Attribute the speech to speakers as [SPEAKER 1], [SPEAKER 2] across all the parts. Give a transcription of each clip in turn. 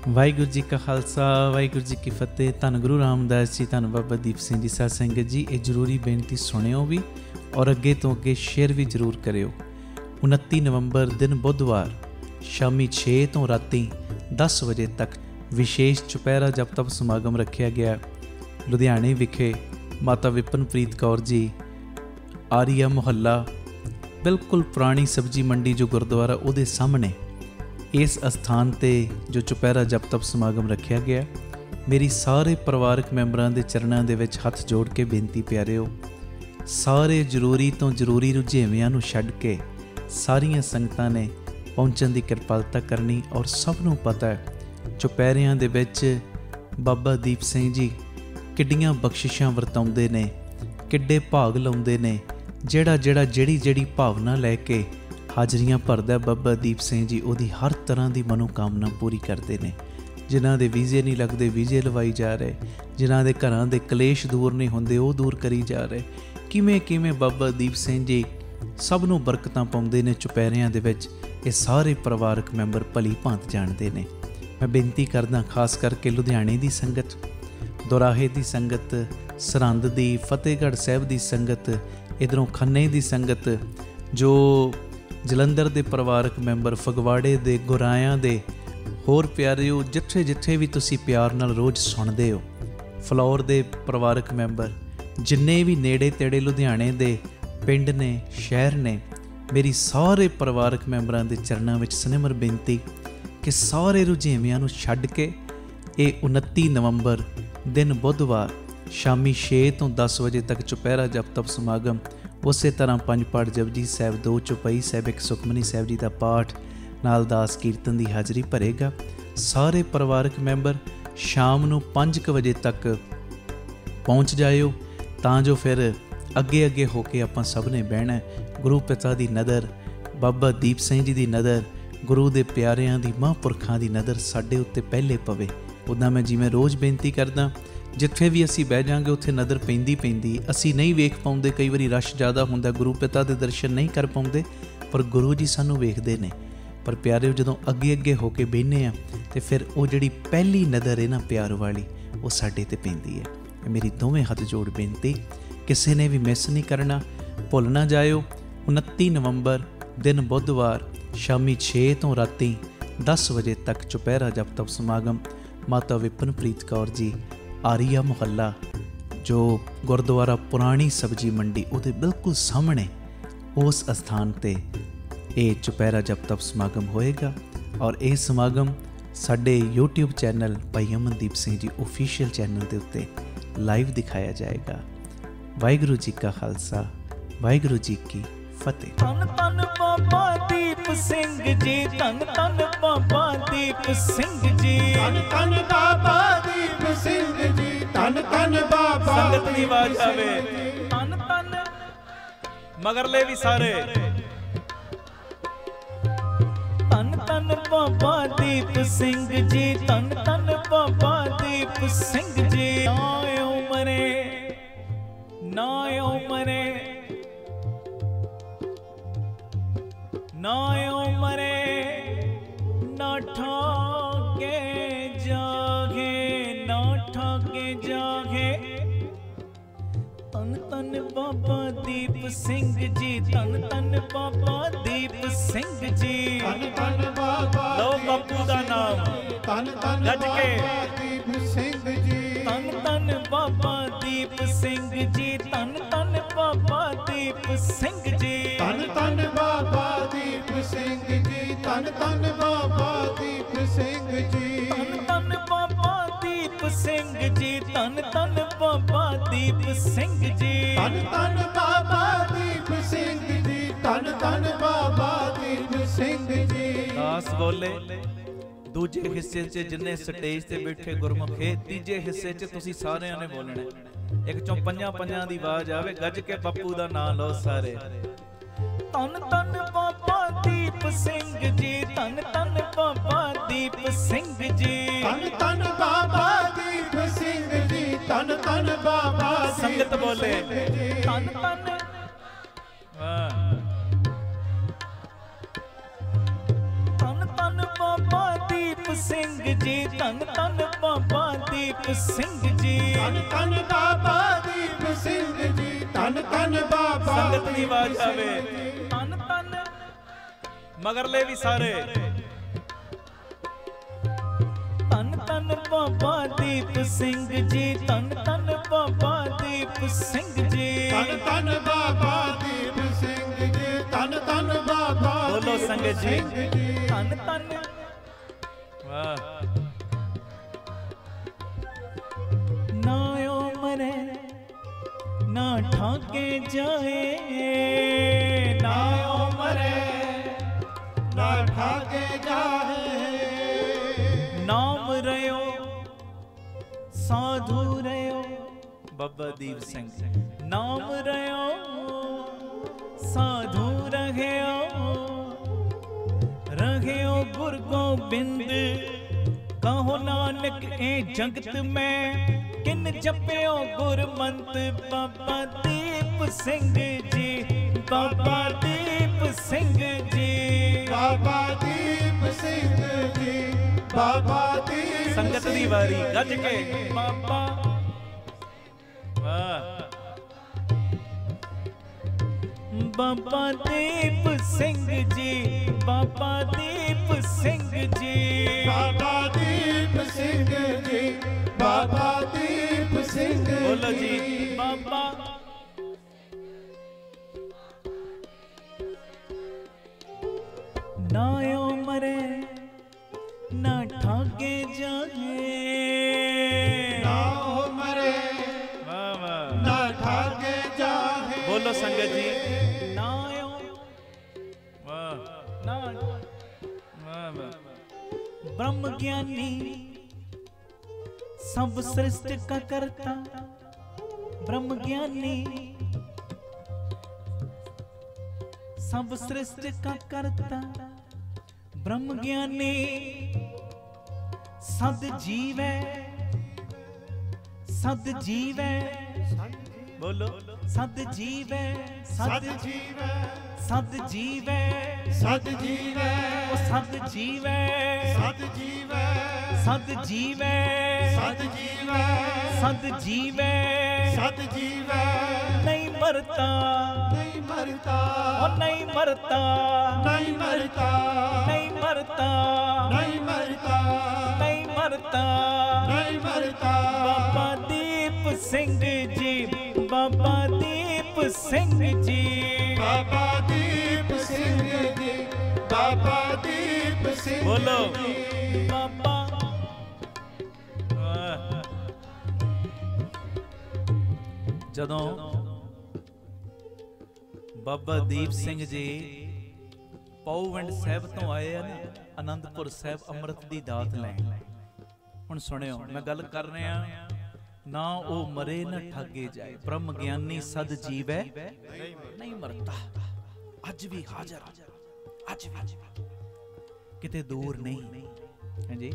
[SPEAKER 1] वाहिगुरू जी का खालसा वाहिगुरू जी की फतेह। धन गुरु रामदास जी, धन बाबा दीप सिंह जी। साध संगत जी, ये जरूरी बेनती सुनियो भी और अगे तो अगे शेयर भी जरूर करियो। 29 नवंबर दिन बुधवार शामी 6 तो राती 10 बजे तक विशेष चुपहरा जप तप समागम रखा गया। लुधियाने विखे माता विपिनप्रीत कौर जी, आरिया मुहल्ला, बिल्कुल पुरानी सब्जी मंडी जो गुरुद्वारा उहदे सामने इस अस्थान ते जो चुपहरा जप तप समागम रखा गया। मेरी सारे परिवारक मैंबरां दे चरणां दे विच हथ जोड़ के बेनती प्यारिओ, सारे जरूरी तो जरूरी रुझेवियां नूं छड्ड के सारियां संगतां ने पहुंचण दी किरपालता करनी। और सब नूं पता है चुपहरियां दे विच बाबा दीप सिंह जी किड्डियां बख्शिशां वरताउंदे ने, किड्डे भाग लाउंदे ने। ਜਿਹੜੀ भावना लैके हाजरियां भरदा बाबा दीप सिंह जी, उहदी हर तरह की मनोकामना पूरी करते हैं। जिन्हां दे वीजे नहीं लगते वीजे लवाई जा रहे, जिन्हां दे घरां दे कलेश दूर नहीं होंदे वो दूर करी जा रहे। किवें किवें बाबा दीप सिंह जी सब नूं बरकतां पाउंदे ने चुपहरियां दे विच। ये सारे परिवारक मैंबर भली भांत जाणदे ने। मैं बेनती करदा खास करके लुधियाने की संगत, दोराहे की संगत, सरहंद की, फतेहगढ़ साहब की संगत, इधरों खन्ने की संगत, जो जलंधर के परिवारक मैंबर, फगवाड़े के, गुरायां के, होर प्यारिओ जिथे जिथे भी तुसी प्यार नाल रोज़ सुनते हो, फलौर के परिवारक मैंबर, जिन्ने भी नेड़े तेड़े लुधियाने के पिंड ने, शहर ने, मेरी सारे परिवारक मैंबरां के चरणों में सनिमर बेनती कि सारे रुझेवियां नूं छड्ड के ये 29 नवंबर दिन बुधवार शामी 6 तो 10 बजे तक चुपहरा जप तप समागम, उस तरह 5 पाठ जपजी साहब, 2 चौपाई साहब, 1 सुखमनी साहब जी का पाठ नाल दास कीर्तन की हाज़री भरेगा। सारे परिवारक मैंबर शाम नूं 5 बजे तक पहुँच जाइयो, तां जो फिर अगे अगे होके आपां सब ने बहना। गुरु पिता की नज़र, बाबा दीप सिंह जी की नज़र, गुरु के प्यारियां की, महापुरखां की नज़र साडे उत्ते पहले पवे। उदां मैं जिवें रोज़ बेनती करदा, जिथे भी असी बह जाएंगे उत्थे नज़र पैंदी पैंदी, असी नहीं वेख पाउंदे, कई बारी रश ज़्यादा हुंदा, गुरु पिता के दर्शन नहीं कर पाउंदे, पर गुरु जी सानू वेखदे ने। पर प्यारे जदों अगे अगे होके बहने आ ते फिर वो जिहड़ी पहली नज़र है ना प्यार वाली, वो साडे ते पैंदी है। मेरी दोवें हथ जोड़ बेनती, किसी ने भी मिस नहीं करना, भुल ना जाओ। 29 नवंबर दिन बुधवार शामी 6 तो राती 10 बजे तक चुपहरा जप तप समागम। माता विपिनप्रीत कौर जी, आरिया मुहल्ला, जो गुरुद्वारा पुरानी सब्जी मंडी उहदे बिल्कुल सामने उस स्थान ते ये चुपहरा जप तप समागम होएगा। और ये समागम साडे यूट्यूब चैनल भाई अमनदीप सिंह जी ऑफिशियल चैनल के उत्ते लाइव दिखाया जाएगा। वाहिगुरू जी का खालसा, वाहिगुरू जी की फतेह।
[SPEAKER 2] धन धन बाबा दीप सिंह जी, धन धन बाबा दीप सिंह जी,
[SPEAKER 3] धन धन बाबा दीप सिंह जी, धन धन बाबा।
[SPEAKER 2] संगत दी आवाज आवे, धन धन मगरले भी सारे। धन धन बाबा दीप सिंह जी, धन धन बाबा दीप सिंह जी। ना उमरे ना उमरे ना उमरे, ना ठाके जागे, ना ठाके जागे। तन तन बाबा दीप सिंह जी, तन तन बाबा दीप सिंह जी,
[SPEAKER 3] धन धन बाबा।
[SPEAKER 2] लो बापू दा नाम
[SPEAKER 3] धन धन
[SPEAKER 2] गज के,
[SPEAKER 3] दीप सिंह जी,
[SPEAKER 2] तन तन बाबा दीप सिंह जी, तन तन बाबा दीप सिंह जी,
[SPEAKER 3] धन धन बाबा दीप सिंह जी, धन धन बाबा दीप सिंह जी,
[SPEAKER 2] धन धन बाबा दीप सिंह जी, धन धन बाबा दीप सिंह जी,
[SPEAKER 3] धन धन बाबा दीप सिंह जी, धन धन बाबा दीप सिंह जी।
[SPEAKER 2] दास बोले दूजे हिस्से च जिन्ने स्टेज ते बैठे गुरमुखे, तीजे हिस्से च तुसी सारिਆਂ ने बोलना। एक चों ਪੰਜਾਂ ਪੰਜਾਂ ਦੀ आवाज आवे, गज के बापू दा नाम लो सारे। धन धन बाबा दीप सिंह जी, धन धन बाबा दीप सिंह जी,
[SPEAKER 3] धन धन बाबा दीप सिंह जी, धन धन बाबा।
[SPEAKER 2] संगत बोले धन धन। धन धन बाबा दीप सिंह ਸਿੰਘ ਜੀ, ਧੰਨ ਧੰਨ ਬਾਬਾ ਦੀਪ ਸਿੰਘ ਜੀ।
[SPEAKER 3] ਧੰਨ ਧੰਨ ਬਾਬਾ ਦੀਪ ਸਿੰਘ ਜੀ, ਧੰਨ ਧੰਨ ਬਾਬਾ।
[SPEAKER 2] ਸੰਗਤ ਦੀ ਆਵਾਜ਼ ਆਵੇ ਧੰਨ ਧੰਨ, ਮਗਰਲੇ ਵੀ ਸਾਰੇ ਧੰਨ ਧੰਨ ਬਾਬਾ ਦੀਪ ਸਿੰਘ ਜੀ, ਧੰਨ ਧੰਨ ਬਾਬਾ ਦੀਪ ਸਿੰਘ ਜੀ।
[SPEAKER 3] ਧੰਨ ਧੰਨ ਬਾਬਾ ਦੀਪ ਸਿੰਘ ਜੀ, ਧੰਨ ਧੰਨ ਬਾਬਾ।
[SPEAKER 2] ਬੋਲੋ ਸੰਗਤ ਜੀ ਧੰਨ ਧੰਨ। ਵਾਹ। ਨਾ ਓ ਮਰੇ ਨਾ ਠਾਕੇ ਜਾਏ, ਨਾ ਓ ਮਰੇ
[SPEAKER 3] ਨਾ ਠਾਕੇ ਜਾਏ।
[SPEAKER 2] ਨਾਮ ਰਿਓ ਸਾਧੂ ਰਿਓ, ਬਾਬਾ ਦੀਪ ਸਿੰਘ। ਨਾਮ ਰਿਓ ਸਾਧੂ ਰਹਿਓ, ਰਹਿਓ ਗੁਰ ਗੋਬਿੰਦ। ਕਹੋ ਨਾਨਕ ਇਹ ਜਗਤ ਮੈਂ ਕਿਨ ਜਪਿਓ ਗੁਰਮੰਤ। ਬਾਬਾ ਦੀਪ ਸਿੰਘ ਜੀ, ਬਾਬਾ ਦੀਪ ਸਿੰਘ ਜੀ,
[SPEAKER 3] ਬਾਬਾ ਦੀਪ ਸਿੰਘ ਜੀ, ਬਾਬਾ ਦੀਪ।
[SPEAKER 2] ਸੰਗਤ ਦੀ ਵਾਰੀ ਗੱਜ ਕੇ ਬਾਬਾ। ਵਾਹ। ਬਾਬਾ ਦੀਪ ਸਿੰਘ ਜੀ, ਬਾਬਾ ਦੀਪ ਸਿੰਘ ਜੀ,
[SPEAKER 3] ਬਾਬਾ ਦੀਪ ਸਿੰਘ ਜੀ, ਬਾਬਾ ਦੀਪ ਸਿੰਘ।
[SPEAKER 2] ਬੋਲੋ ਜੀ ਬਾਬਾ। ਨਾ ਓ ਮਰੇ ਨਾ ਠਾਗੇ ਜਾਏ,
[SPEAKER 3] ਨਾ ਓ ਮਰੇ
[SPEAKER 2] ਵਾਹ ਵਾਹ।
[SPEAKER 3] ਨਾ ਠਾਗੇ ਜਾਏ।
[SPEAKER 2] ਬੋਲੋ ਸੰਗਤ ਜੀ ਨਾ ਓ ਵਾਹ ਨਾ ਵਾਹ ਵਾਹ। ब्रह्म ज्ञानी सब सृष्टि का करता, ब्रह्म ज्ञानी सब सृष्टि का करता। ब्रह्म ज्ञानी सद जीवै, सद जीवै। बोलो सद जीवै,
[SPEAKER 3] सद जीवै,
[SPEAKER 2] सद जीवै,
[SPEAKER 3] सद जीवै,
[SPEAKER 2] सद जीवै,
[SPEAKER 3] सद जीवै,
[SPEAKER 2] सद जीवै,
[SPEAKER 3] सद जीवै,
[SPEAKER 2] सद जीवै,
[SPEAKER 3] सद जीवै।
[SPEAKER 2] नहीं मरता,
[SPEAKER 3] नहीं मरता,
[SPEAKER 2] ओ नहीं मरता,
[SPEAKER 3] नहीं मरता,
[SPEAKER 2] नहीं मरता,
[SPEAKER 3] नहीं मरता,
[SPEAKER 2] नहीं मरता।
[SPEAKER 3] नहीं मरता।
[SPEAKER 2] बाबा दीप सिंह जी, बाबा दीप सिंह जी,
[SPEAKER 3] बाबा दीप सिंह जी, बाबा दीप सिंह।
[SPEAKER 2] बोलो
[SPEAKER 3] जी
[SPEAKER 2] बाबा। ਜਦੋਂ ਬਾਬਾ ਦੀਪ ਸਿੰਘ ਜੀ ਪੌਵਿੰਡ ਸਾਹਿਬ ਤੋਂ ਆਏ ਆ ਨਾ, ਆਨੰਦਪੁਰ ਸਾਹਿਬ ਅੰਮ੍ਰਿਤ ਦੀ ਦਾਤ ਲੈਣ। ਹੁਣ ਸੁਣਿਓ, ਮੈਂ ਗੱਲ ਕਰ ਰਿਹਾ ਨਾ ਉਹ ਮਰੇ ਨਾ ਠਾਗੇ ਜਾਏ। ਬ੍ਰਹਮ ਗਿਆਨੀ ਸਦ ਜੀਵੈ ਨਹੀਂ ਮਰਦਾ। ਅੱਜ ਵੀ ਹਾਜ਼ਰ, ਅੱਜ ਵੀ ਕਿਤੇ ਦੂਰ ਨਹੀਂ। ਹਾਂਜੀ,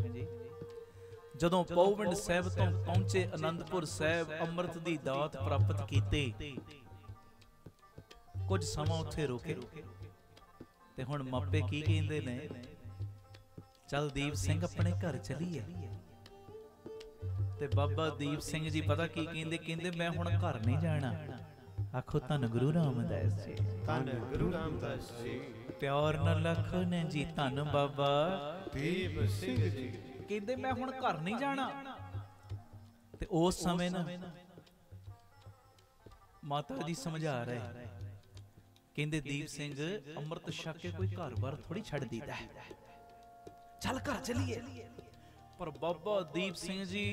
[SPEAKER 2] ਜਦੋਂ ਪੌਵਿੰਡ ਸਾਹਿਬ ਤੋਂ ਪਹੁੰਚੇ ਆਨੰਦਪੁਰ ਸਾਹਿਬ, ਅੰਮ੍ਰਿਤ ਦੀ ਦਾਤ ਪ੍ਰਾਪਤ ਕੀਤੀ, ਕੁਝ ਸਮਾਂ ਉੱਥੇ ਰੁਕੇ ਤੇ ਹੁਣ ਮਾਪੇ ਕੀ ਕਹਿੰਦੇ ਨੇ, ਚੱਲ ਦੀਪ ਸਿੰਘ ਆਪਣੇ ਘਰ ਚਲੀਏ। ਤੇ ਬਾਬਾ ਦੀਪ ਸਿੰਘ ਜੀ ਪਤਾ ਕੀ ਕਹਿੰਦੇ, ਕਹਿੰਦੇ ਮੈਂ ਹੁਣ ਘਰ ਨਹੀਂ ਜਾਣਾ। ਆਖੋ ਧੰਨ ਗੁਰੂ ਰਾਮਦਾਸ ਜੀ,
[SPEAKER 3] ਧੰਨ ਗੁਰੂ ਰਾਮਦਾਸ ਜੀ।
[SPEAKER 2] ਪਿਆਰ ਨਾਲ ਲਖੋ ਨੇ ਜੀ ਧੰਨ ਬਾਬਾ
[SPEAKER 3] ਦੀਪ ਸਿੰਘ ਜੀ।
[SPEAKER 2] ਕਹਿੰਦੇ ਮੈਂ ਹੁਣ ਘਰ ਨਹੀਂ ਜਾਣਾ। ਤੇ ਉਸ ਸਮੇਂ ਨਾ ਮਾਤਾ ਜੀ ਸਮਝਾ ਰਹੇ, ਕਹਿੰਦੇ ਦੀਪ ਸਿੰਘ ਅੰਮ੍ਰਿਤ ਛਕ ਕੇ ਕੋਈ ਘਰ-ਬਾਰ ਥੋੜੀ ਛੱਡ ਦਿੰਦਾ ਹੈ, ਚੱਲ ਘਰ ਚਲੀਏ। ਪਰ ਬਾਬਾ ਦੀਪ ਸਿੰਘ ਜੀ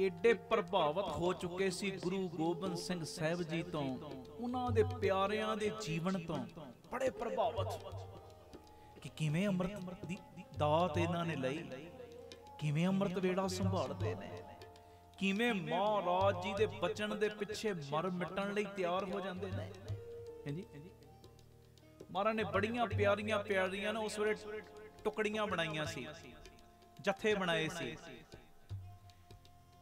[SPEAKER 2] ਏਡੇ ਪ੍ਰਭਾਵਿਤ ਹੋ ਚੁੱਕੇ ਸੀ ਗੁਰੂ ਗੋਬਿੰਦ ਸਿੰਘ ਸਾਹਿਬ ਜੀ ਤੋਂ, ਉਹਨਾਂ ਦੇ ਪਿਆਰਿਆਂ ਦੇ ਜੀਵਨ ਤੋਂ ਬੜੇ ਪ੍ਰਭਾਵਿਤ ਕਿ ਕਿਵੇਂ ਅੰਮ੍ਰਿਤ ਦੀ ਦਾਤ ਇਹਨਾਂ ਨੇ ਲਈ, ਕਿਵੇਂ ਅੰਮ੍ਰਿਤ ਵੇੜਾ ਸੰਭਾਲਦੇ ਨੇ, ਕਿਵੇਂ ਮਹਾਰਾਜ ਜੀ ਦੇ ਬਚਨ ਦੇ ਪਿੱਛੇ ਮਰ ਮਿਟਣ ਲਈ ਤਿਆਰ ਹੋ ਜਾਂਦੇ ਨੇ। ਹਾਂਜੀ, ਮਹਾਰਾਜ ਨੇ ਬੜੀਆਂ ਪਿਆਰੀਆਂ ਪਿਆਰੀਆਂ ਨੇ ਉਸ ਵੇਲੇ ਟੁਕੜੀਆਂ ਬਣਾਈਆਂ ਸੀ, ਜਥੇ ਬਣਾਏ ਸੀ।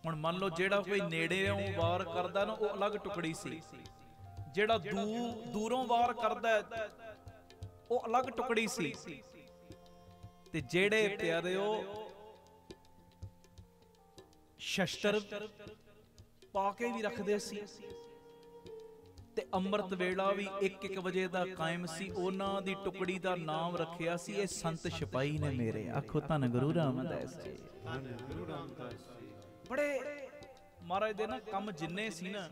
[SPEAKER 2] ਹੁਣ ਮੰਨ ਲਓ ਜਿਹੜਾ ਕੋਈ ਨੇੜੇੋਂ ਵਾਰ ਕਰਦਾ ਨਾ, ਉਹ ਅਲੱਗ ਟੁਕੜੀ ਸੀ, ਜਿਹੜਾ ਦੂਰੋਂ ਵਾਰ ਕਰਦਾ ਉਹ ਅਲੱਗ ਟੁਕੜੀ ਸੀ। ਤੇ ਜਿਹੜੇ ਪਿਆਰਿਓ ਸ਼ਸਤਰ ਪਾ ਕੇ ਵੀ ਰੱਖਦੇ ਸੀ ਤੇ ਅੰਮ੍ਰਿਤ ਵੇਲਾ ਵੀ 1-1 ਵਜੇ ਦਾ ਕਾਇਮ ਸੀ। ਉਹਨਾਂ ਦੀ ਟੁਕੜੀ ਦਾ ਨਾਮ ਰੱਖਿਆ ਸੀ ਇਹ ਸੰਤ ਸਿਪਾਹੀ ਨੇ ਮੇਰੇ। ਆਖੋ ਧੰਨ ਗੁਰੂ ਰਾਮਦਾਸ ਜੀ,
[SPEAKER 3] ਧੰਨ ਗੁਰੂ ਰਾਮਦਾਸ ਜੀ।
[SPEAKER 2] ਬੜੇ ਮਹਾਰਾਜ ਦੇ ਨਾ ਕੰਮ ਜਿੰਨੇ ਸੀ ਨਾ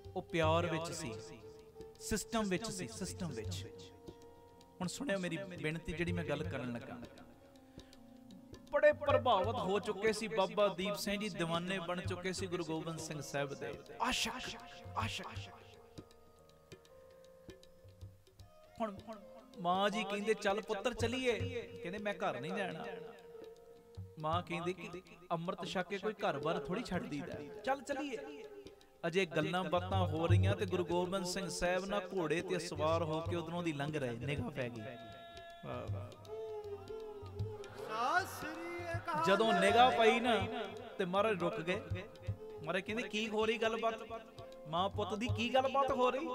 [SPEAKER 2] ਉਹ ਪਿਆਰ ਵਿੱਚ ਸੀ, ਸਿਸਟਮ ਵਿੱਚ ਸੀ, ਸਿਸਟਮ ਵਿੱਚ। ਹੁਣ ਸੁਣਿਓ ਮੇਰੀ ਬੇਨਤੀ ਜਿਹੜੀ ਮੈਂ ਗੱਲ ਕਰਨ ਲੱਗਾ। ਬੜੇ ਪ੍ਰਭਾਵਿਤ ਹੋ ਚੁੱਕੇ ਸੀ ਬਾਬਾ ਦੀਪ ਸਿੰਘ ਜੀ, ਦੀਵਾਨੇ ਬਣ ਚੁੱਕੇ ਸੀ ਗੁਰੂ ਗੋਬਿੰਦ ਸਿੰਘ ਸਾਹਿਬ ਦੇ, ਆਸ਼ਕ ਆਸ਼ਕ। ਹੁਣ ਮਾਂ ਜੀ ਕਹਿੰਦੇ ਚੱਲ ਪੁੱਤਰ ਚਲੀਏ, ਕਹਿੰਦੇ ਮੈਂ ਘਰ ਨਹੀਂ ਜਾਣਾ। ਮਾਂ ਕਹਿੰਦੀ ਕਿ ਅੰਮ੍ਰਿਤ ਛਕ ਕੇ ਕੋਈ ਘਰ-ਬਾਰ ਥੋੜੀ ਛੱਡ ਦੀਦਾ, ਚੱਲ ਚਲੀਏ। ਅਜੇ ਗੱਲਾਂ ਬਾਤਾਂ ਹੋ ਰਹੀਆਂ ਤੇ ਗੁਰੂ ਗੋਬਿੰਦ ਸਿੰਘ ਸਾਹਿਬ ਨਾ ਘੋੜੇ ਤੇ ਸਵਾਰ ਹੋ ਕੇ ਉਧਰੋਂ ਦੀ ਲੰਘ ਰਹੇ, ਨਿਗਾਹ ਪੈ ਗਈ। ਵਾਹ ਵਾਹ। ਜਦੋਂ ਨਿਗਾਹ ਪਈ ਨਾ ਤੇ ਮਹਾਰਾਜ ਰੁਕ ਗਏ। ਮਹਾਰਾਜ ਕਹਿੰਦੇ ਕੀ ਹੋ ਰਹੀ ਗੱਲਬਾਤ, ਮਾਂ ਪੁੱਤ ਦੀ ਕੀ ਗੱਲਬਾਤ ਹੋ ਰਹੀ?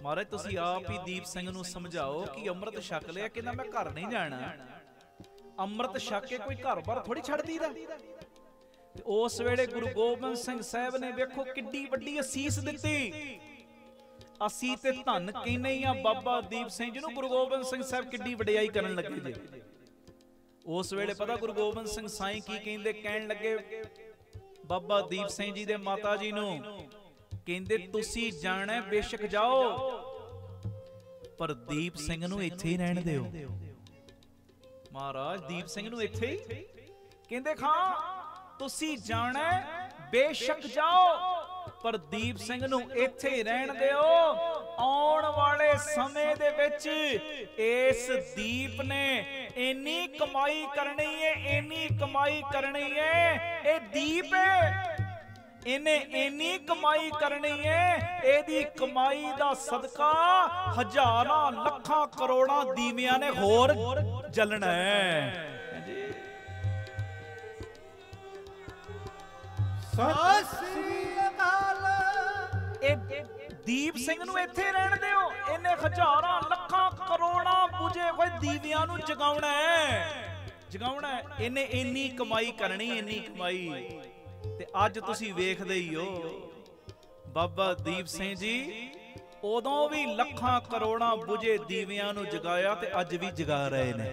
[SPEAKER 2] ਮਹਾਰਾਜ ਤੁਸੀਂ ਆਪ ਹੀ ਦੀਪ ਸਿੰਘ ਨੂੰ ਸਮਝਾਓ ਕਿ ਅੰਮ੍ਰਿਤ ਛਕ ਲਿਆ, ਕਹਿੰਦਾ ਮੈਂ ਘਰ ਨਹੀਂ ਜਾਣਾ। ਅੰਮ੍ਰਿਤ ਛਕ ਕੇ ਕੋਈ ਘਰ-ਬਾਰ ਥੋੜੀ ਛੱਡ ਦੀਦਾ। ਤੇ ਉਸ ਵੇਲੇ ਗੁਰੂ ਗੋਬਿੰਦ ਸਿੰਘ ਸਾਹਿਬ ਨੇ ਵੇਖੋ ਕਿੱਡੀ ਵੱਡੀ ਅਸੀਸ ਦਿੱਤੀ। ਅਸੀਂ ਤੇ ਧੰਨ ਕਹਿੰਦੇ ਆ ਬਾਬਾ ਦੀਪ ਸਿੰਘ ਜੀ ਨੂੰ, ਗੁਰੂ ਗੋਬਿੰਦ ਸਿੰਘ ਸਾਹਿਬ ਕਿੱਡੀ ਵਡਿਆਈ ਕਰਨ ਲੱਗੇ ਜੇ। ਉਸ ਵੇਲੇ ਪਤਾ ਗੁਰੂ ਗੋਬਿੰਦ ਸਿੰਘ ਸਾਈਂ ਕੀ ਕਹਿੰਦੇ? ਕਹਿਣ ਲੱਗੇ ਬਾਬਾ ਦੀਪ ਸਿੰਘ ਜੀ ਦੇ ਮਾਤਾ ਜੀ ਨੂੰ, ਕਹਿੰਦੇ ਤੁਸੀਂ ਜਾਣਾ ਬੇਸ਼ੱਕ ਜਾਓ, ਪਰ ਦੀਪ ਸਿੰਘ ਨੂੰ ਇੱਥੇ ਹੀ ਰਹਿਣ ਦਿਓ। ਮਹਾਰਾਜ ਦੀਪ ਸਿੰਘ ਨੂੰ ਇੱਥੇ ਹੀ? ਕਹਿੰਦੇ ਖਾਂ ਤੁਸੀਂ ਜਾਣਾ ਬੇਸ਼ੱਕ ਜਾਓ, ਪਰ ਦੀਪ ਸਿੰਘ ਨੂੰ ਇੱਥੇ ਹੀ ਰਹਿਣ ਦਿਓ। ਆਉਣ ਵਾਲੇ ਸਮੇਂ ਦੇ ਵਿੱਚ ਇਸ ਦੀਪ ਨੇ ਇੰਨੀ ਕਮਾਈ ਕਰਨੀ ਹੈ, ਇੰਨੀ ਕਮਾਈ ਕਰਨੀ ਹੈ। ਇਹ ਦੀਪ ਇਹਨੇ ਇੰਨੀ ਕਮਾਈ ਕਰਨੀ ਹੈ, ਇਹਦੀ ਕਮਾਈ ਦਾ ਸਦਕਾ ਹਜ਼ਾਰਾਂ ਲੱਖਾਂ ਕਰੋੜਾਂ ਦੀਵਿਆਂ ਨੇ ਹੋਰ ਜਲਣਾ ਹੈ।
[SPEAKER 3] ਸਤਿ ਸ੍ਰੀ ਅਕਾਲ।
[SPEAKER 2] ਇਹ ਦੀਪ ਸਿੰਘ ਨੂੰ ਇੱਥੇ ਰਹਿਣ ਦਿਓ, ਇਹਨੇ ਹਜ਼ਾਰਾਂ ਲੱਖਾਂ ਕਰੋੜਾਂ ਬੁਝੇ ਹੋਏ ਦੀਵਿਆਂ ਨੂੰ ਜਗਾਉਣਾ ਹੈ, ਜਗਾਉਣਾ ਹੈ। ਇਹਨੇ ਇੰਨੀ ਕਮਾਈ ਕਰਨੀ, ਇੰਨੀ ਕਮਾਈ। ਤੇ ਅੱਜ ਤੁਸੀਂ ਵੇਖਦੇ ਹੀ ਹੋ ਬਾਬਾ ਦੀਪ ਸਿੰਘ ਜੀ ਉਦੋਂ ਵੀ ਲੱਖਾਂ ਕਰੋੜਾਂ ਬੁਝੇ ਦੀਵਿਆਂ ਨੂੰ ਜਗਾਇਆ ਤੇ ਅੱਜ ਵੀ ਜਗਾ ਰਹੇ ਨੇ।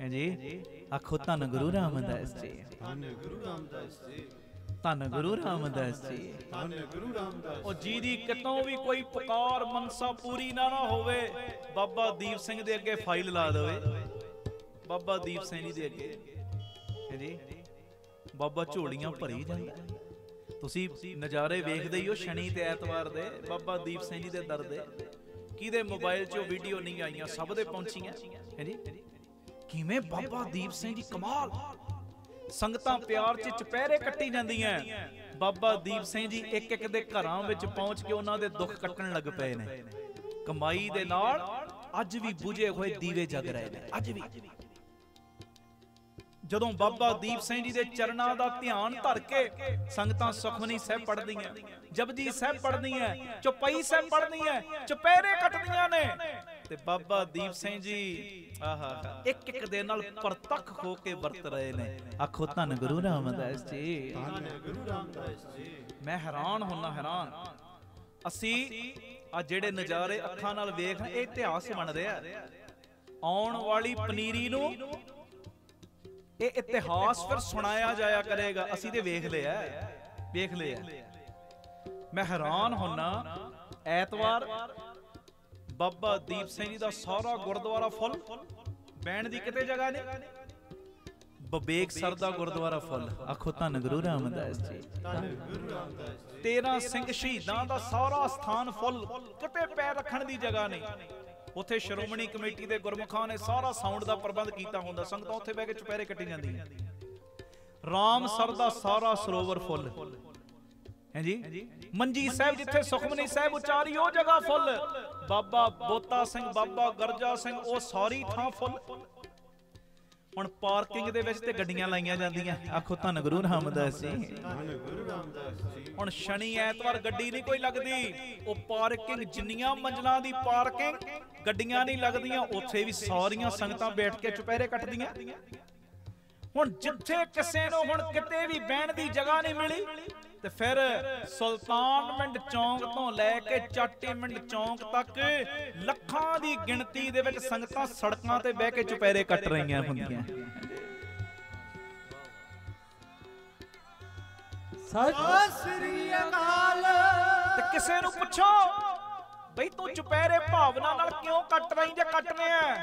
[SPEAKER 2] ਹਾਂਜੀ ਆਖੋ ਧੰਨ ਗੁਰੂ ਰਾਮਦਾਸ ਜੀ,
[SPEAKER 3] ਧੰਨ ਗੁਰੂ ਰਾਮਦਾਸ ਜੀ,
[SPEAKER 2] ਧੰਨ ਗੁਰੂ ਰਾਮਦਾਸ ਜੀ,
[SPEAKER 3] ਧੰਨ ਗੁਰੂ ਰਾਮਦਾਸ। ਉਹ
[SPEAKER 2] ਜਿਹਦੀ ਕਿਤੋਂ ਵੀ ਕੋਈ ਪੁਕਾਰ ਮਨਸਾ ਪੂਰੀ ਨਾ ਹੋਵੇ, ਬਾਬਾ ਦੀਪ ਸਿੰਘ ਦੇ ਅੱਗੇ ਫਾਈਲ ਲਾ ਦੇਵੇ। ਬਾਬਾ ਦੀਪ ਸਿੰਘ ਜੀ ਦੇ ਅੱਗੇ ਜੀ ਬਾਬਾ ਝੋਲੀਆਂ ਭਰੀ ਜਾਂਦਾ। ਤੁਸੀਂ ਨਜ਼ਾਰੇ ਵੇਖਦੇ ਹੀ ਹੋ ਸ਼ਨੀ ਤੇ ਐਤਵਾਰ ਦੇ ਬਾਬਾ ਦੀਪ ਸਿੰਘ ਜੀ ਦੇ ਦਰ ਦੇ। ਕਿਹਦੇ ਮੋਬਾਈਲ 'ਚ ਵੀਡੀਓ ਨਹੀਂ ਆਈਆਂ, ਸਭ ਦੇ ਪਹੁੰਚੀਆਂ ਹੈ ਜੀ। ਕਿਵੇਂ ਬਾਬਾ ਦੀਪ ਸਿੰਘ ਜੀ ਕਮਾਲ, ਸੰਗਤਾਂ ਪਿਆਰ 'ਚ ਚੁਪਹਿਰੇ ਕੱਟੀ ਜਾਂਦੀਆਂ। ਬਾਬਾ ਦੀਪ ਸਿੰਘ ਜੀ ਇੱਕ ਇੱਕ ਦੇ ਘਰਾਂ ਵਿੱਚ ਪਹੁੰਚ ਕੇ ਉਹਨਾਂ ਦੇ ਦੁੱਖ ਕੱਟਣ ਲੱਗ ਪਏ ਨੇ। ਕਮਾਈ ਦੇ ਨਾਲ ਅੱਜ ਵੀ ਬੁਝੇ ਹੋਏ ਦੀਵੇ ਜਗ ਰਹੇ ਨੇ, ਅੱਜ ਵੀ। ਜਦੋਂ ਬਾਬਾ ਦੀਪ ਸਿੰਘ ਜੀ ਦੇ ਚਰਨਾਂ ਦਾ ਧਿਆਨ ਧਰ ਕੇ ਸੰਗਤਾਂ ਸੁਖਮਨੀ ਸਾਹਿਬ ਪੜ੍ਹਦੀਆਂ, ਜਪਜੀ ਸਾਹਿਬ ਪੜ੍ਹਦੀਆਂ, ਚੌਪਈ ਸਾਹਿਬ ਪੜ੍ਹਦੀਆਂ, ਚੁਪਹਿਰੇ ਕੱਟਦੀਆਂ ਨੇ, ਤੇ ਬਾਬਾ ਦੀਪ ਸਿੰਘ ਜੀ ਆਹਾ ਇੱਕ ਇੱਕ ਦੇ ਨਾਲ ਪ੍ਰਤੱਖ ਹੋ ਕੇ ਵਰਤ ਰਹੇ ਨੇ। ਆਖੋ ਧੰਨ ਗੁਰੂ ਰਾਮਦਾਸ ਜੀ,
[SPEAKER 3] ਧੰਨ ਗੁਰੂ ਰਾਮਦਾਸ ਜੀ।
[SPEAKER 2] ਮੈਂ ਹੈਰਾਨ ਹੁੰਨਾ, ਹੈਰਾਨ। ਅਸੀਂ ਆ ਜਿਹੜੇ ਨਜ਼ਾਰੇ ਅੱਖਾਂ ਨਾਲ ਵੇਖ ਰਹੇ, ਇਹ ਇਤਿਹਾਸ ਬਣ ਰਿਹਾ। ਆਉਣ ਵਾਲੀ ਪਨੀਰੀ ਨੂੰ ਇਹ ਇਤਿਹਾਸ ਫਿਰ ਸੁਣਾਇਆ ਜਾਇਆ ਕਰੇਗਾ। ਅਸੀਂ ਤੇ ਵੇਖ ਲਿਆ, ਵੇਖ ਲਿਆ। ਮੈਂ ਹੈਰਾਨ ਹੁੰਨਾ, ਐਤਵਾਰ ਬਾਬਾ ਦੀਪ ਸਿੰਘ ਜੀ ਦਾ ਸਾਰਾ ਗੁਰਦੁਆਰਾ ਫੁੱਲ, ਬੈਣ ਦੀ ਕਿਤੇ ਜਗ੍ਹਾ ਨਹੀਂ। ਬਬੇਕਸਰ ਦਾ ਗੁਰਦੁਆਰਾ ਫੁੱਲ। ਆਖੋ ਧੰਨ ਗੁਰੂ ਰਾਮਦਾਸ ਜੀ,
[SPEAKER 3] ਧੰਨ ਗੁਰੂ ਰਾਮਦਾਸ ਜੀ।
[SPEAKER 2] 13 ਸਿੰਘ ਸ਼ਹੀਦਾਂ ਦਾ ਸਾਰਾ ਸਥਾਨ ਫੁੱਲ, ਕਿਤੇ ਪੈਰ ਰੱਖਣ ਦੀ ਜਗ੍ਹਾ ਨਹੀਂ। ਉੱਥੇ ਸ਼੍ਰੋਮਣੀ ਕਮੇਟੀ ਦੇ ਗੁਰਮੁਖਾਂ ਨੇ ਸਾਰਾ ਸਾਊਂਡ ਦਾ ਪ੍ਰਬੰਧ ਕੀਤਾ ਹੁੰਦਾ, ਸੰਗਤਾਂ ਉੱਥੇ ਬਹਿ ਕੇ ਚੁਪਹਿਰੇ ਕੱਟੀ ਜਾਂਦੀਆਂ। ਰਾਮਸਰ ਦਾ ਸਾਰਾ ਸਰੋਵਰ ਫੁੱਲ ਹੈ ਜੀ। ਮੰਜੀ ਸਾਹਿਬ ਜਿੱਥੇ ਸੁਖਮਨੀ ਸਾਹਿਬ ਉਚਾਰੀ ਉਹ ਜਗ੍ਹਾ ਫੁੱਲ। ਬਾਬਾ ਬੋਤਾ ਸਿੰਘ, ਬਾਬਾ ਗਰਜਾ ਸਿੰਘ, ਉਹ ਸਾਰੀ ਥਾਂ ਫੁੱਲ। ਹੁਣ ਪਾਰਕਿੰਗ ਦੇ ਵਿੱਚ ਤੇ ਗੱਡੀਆਂ ਲਾਈਆਂ ਜਾਂਦੀਆਂ। ਆਖੋ ਧੰਨ ਗੁਰੂ ਰਾਮਦਾਸ ਜੀ,
[SPEAKER 3] ਧੰਨ ਗੁਰੂ ਰਾਮਦਾਸ ਜੀ।
[SPEAKER 2] ਹੁਣ ਸ਼ਨੀ ਐਤਵਾਰ ਗੱਡੀ ਨਹੀਂ ਕੋਈ ਲੱਗਦੀ। ਉਹ ਪਾਰਕਿੰਗ ਜਿੰਨੀਆਂ ਮੰਜ਼ਲਾਂ ਦੀ ਪਾਰਕਿੰਗ, ਗੱਡੀਆਂ ਨਹੀਂ ਲੱਗਦੀਆਂ। ਉੱਥੇ ਵੀ ਸਾਰੀਆਂ ਸੰਗਤਾਂ ਬੈਠ ਕੇ ਚੁਪਹਿਰੇ ਕੱਟਦੀਆਂ। ਹੁਣ ਜਿੱਥੇ ਕਿਸੇ ਨੂੰ ਹੁਣ ਕਿਤੇ ਵੀ ਬਹਿਣ ਦੀ ਜਗ੍ਹਾ ਨਹੀਂ ਮਿਲੀ ਤੇ ਫਿਰ ਸੁਲਤਾਨਵਿੰਡ ਚੌਂਕ ਤੋਂ ਲੈ ਕੇ ਚਾਟੀਵਿੰਡ ਚੌਂਕ ਤੱਕ ਲੱਖਾਂ ਦੀ ਗਿਣਤੀ ਦੇ ਵਿੱਚ ਸੰਗਤਾਂ ਸੜਕਾਂ ਤੇ ਬਹਿ ਕੇ ਚੁਪਹਿਰੇ ਕੱਟ ਰਹੀਆਂ ਹੁੰਦੀਆਂ।
[SPEAKER 3] ਸਤਿ ਸ੍ਰੀ ਅਕਾਲ।
[SPEAKER 2] ਤੇ ਕਿਸੇ ਨੂੰ ਪੁੱਛੋ ਬਈ ਤੂੰ ਚੁਪਹਿਰੇ ਭਾਵਨਾ ਨਾਲ ਕਿਉਂ ਕੱਟ ਰਹੀ ਜੇ ਕੱਟਨੇ ਆ,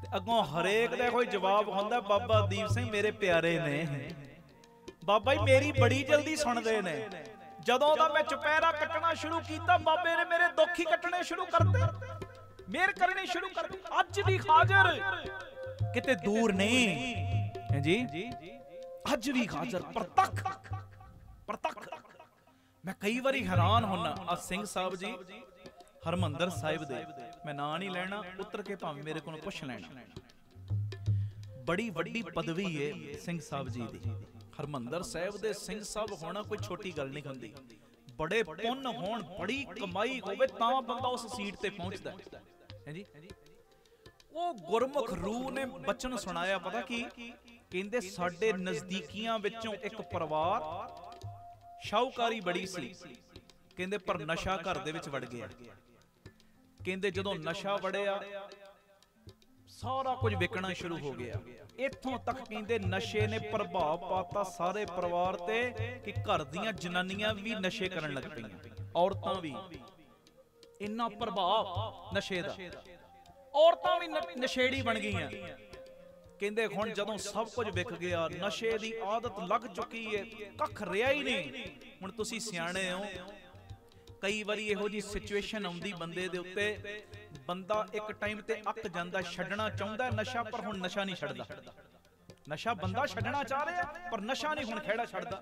[SPEAKER 2] ਤੇ ਅੱਗੋਂ ਹਰੇਕ ਦਾ ਕੋਈ ਜਵਾਬ ਹੁੰਦਾ, ਬਾਬਾ ਦੀਪ ਸਿੰਘ ਮੇਰੇ ਪਿਆਰੇ ਨੇ, ਬਾਬਾ ਜੀ ਮੇਰੀ ਬੜੀ ਜਲਦੀ ਸੁਣਦੇ ਨੇ। ਜਦੋਂ ਦਾ ਮੈਂ ਚੁਪਹਿਰਾ ਕੱਟਣਾ ਸ਼ੁਰੂ ਕੀਤਾ ਬਾਬੇ ਨੇ ਮੇਰੇ ਦੁੱਖ ਹੀ ਕੱਟਣੇ ਸ਼ੁਰੂ ਕਰਤੇ, ਮਿਹਰ ਕਰਨੀ ਸ਼ੁਰੂ ਕਰਤੀ। ਅੱਜ ਵੀ ਹਾਜ਼ਰ, ਕਿਤੇ ਦੂਰ ਨਹੀਂ ਹੈ ਜੀ, ਅੱਜ ਵੀ ਹਾਜ਼ਰ, ਪ੍ਰਤੱਖ। ਮੈਂ ਕਈ ਵਾਰੀ ਹੈਰਾਨ ਹੁੰਨਾ, ਆ ਸਿੰਘ ਸਾਹਿਬ ਜੀ ਹਰਮੰਦਰ ਸਾਹਿਬ ਦੇ, ਮੈਂ ਨਾਂ ਨਹੀਂ ਲੈਣਾ, ਉਤਰ ਕੇ ਭਾਵੇਂ ਮੇਰੇ ਕੋਲੋਂ ਪੁੱਛ ਲੈਣਾ, ਬੜੀ ਵੱਡੀ ਪਦਵੀ ਹੈ ਸਿੰਘ ਸਾਹਿਬ ਜੀ ਦੀ। ਹਰਮੰਦਰ ਸਾਹਿਬ ਦੇ ਸਿੰਘ ਸਾਹਿਬ ਹੋਣਾ ਕੋਈ ਛੋਟੀ ਗੱਲ ਨਹੀਂ ਹੁੰਦੀ, ਬੜੇ ਪੁੰਨ ਹੋਣ, ਬੜੀ ਕਮਾਈ ਹੋਵੇ ਤਾਂ ਬੰਦਾ ਉਸ ਸੀਟ ਤੇ ਪਹੁੰਚਦਾ ਹੈ ਜੀ। ਉਹ ਗੁਰਮੁਖ ਰੂਹ ਨੇ ਬਚਨ ਸੁਣਾਇਆ, ਪਤਾ ਕੀ ਕਹਿੰਦੇ, ਸਾਡੇ ਨਜ਼ਦੀਕੀਆਂ ਵਿੱਚੋਂ ਇੱਕ ਪਰਿਵਾਰ ਸ਼ਾਹੂਕਾਰੀ ਬੜੀ ਸੀ, ਕਹਿੰਦੇ ਪਰ ਨਸ਼ਾ ਘਰ ਦੇ ਵਿੱਚ ਵੜ ਗਿਆ। ਕਹਿੰਦੇ ਜਦੋਂ ਨਸ਼ਾ ਵੜਿਆ ਸਾਰਾ ਕੁਝ ਵਿਕਣਾ ਸ਼ੁਰੂ ਹੋ ਗਿਆ, ਇੱਥੋਂ ਤੱਕ ਕਹਿੰਦੇ ਨਸ਼ੇ ਨੇ ਪ੍ਰਭਾਵ ਪਾਤਾ ਸਾਰੇ ਪਰਿਵਾਰ ਤੇ ਕਿ ਘਰ ਦੀਆਂ ਜਨਾਨੀਆਂ ਵੀ ਨਸ਼ੇ ਕਰਨ ਲੱਗ ਪਈਆਂ, ਔਰਤਾਂ ਵੀ। ਇੰਨਾ ਪ੍ਰਭਾਵ ਨਸ਼ੇ ਦਾ, ਔਰਤਾਂ ਵੀ ਨਸ਼ੇੜੀ ਬਣ ਗਈਆਂ। ਕਹਿੰਦੇ ਹੁਣ ਜਦੋਂ ਸਭ ਕੁਝ ਵਿਕ ਗਿਆ, ਨਸ਼ੇ ਦੀ ਆਦਤ ਲੱਗ ਚੁੱਕੀ ਹੈ, ਕੱਖ ਰਿਹਾ ਹੀ ਨਹੀਂ। ਹੁਣ ਤੁਸੀਂ ਸਿਆਣੇ ਹੋ, ਕਈ ਵਾਰੀ ਇਹੋ ਜੀ ਸਿਚੁਏਸ਼ਨ ਆਉਂਦੀ ਬੰਦੇ ਦੇ ਉੱਤੇ, ਬੰਦਾ ਇੱਕ ਟਾਈਮ ਤੇ ਅੱਕ ਜਾਂਦਾ, ਛੱਡਣਾ ਚਾਹੁੰਦਾ ਨਸ਼ਾ, ਪਰ ਹੁਣ ਨਸ਼ਾ ਨਹੀਂ ਛੱਡਦਾ। ਨਸ਼ਾ ਬੰਦਾ ਛੱਡਣਾ ਚਾਹ ਰਿਹਾ ਪਰ ਨਸ਼ਾ ਨਹੀਂ ਹੁਣ ਖਹਿੜਾ ਛੱਡਦਾ।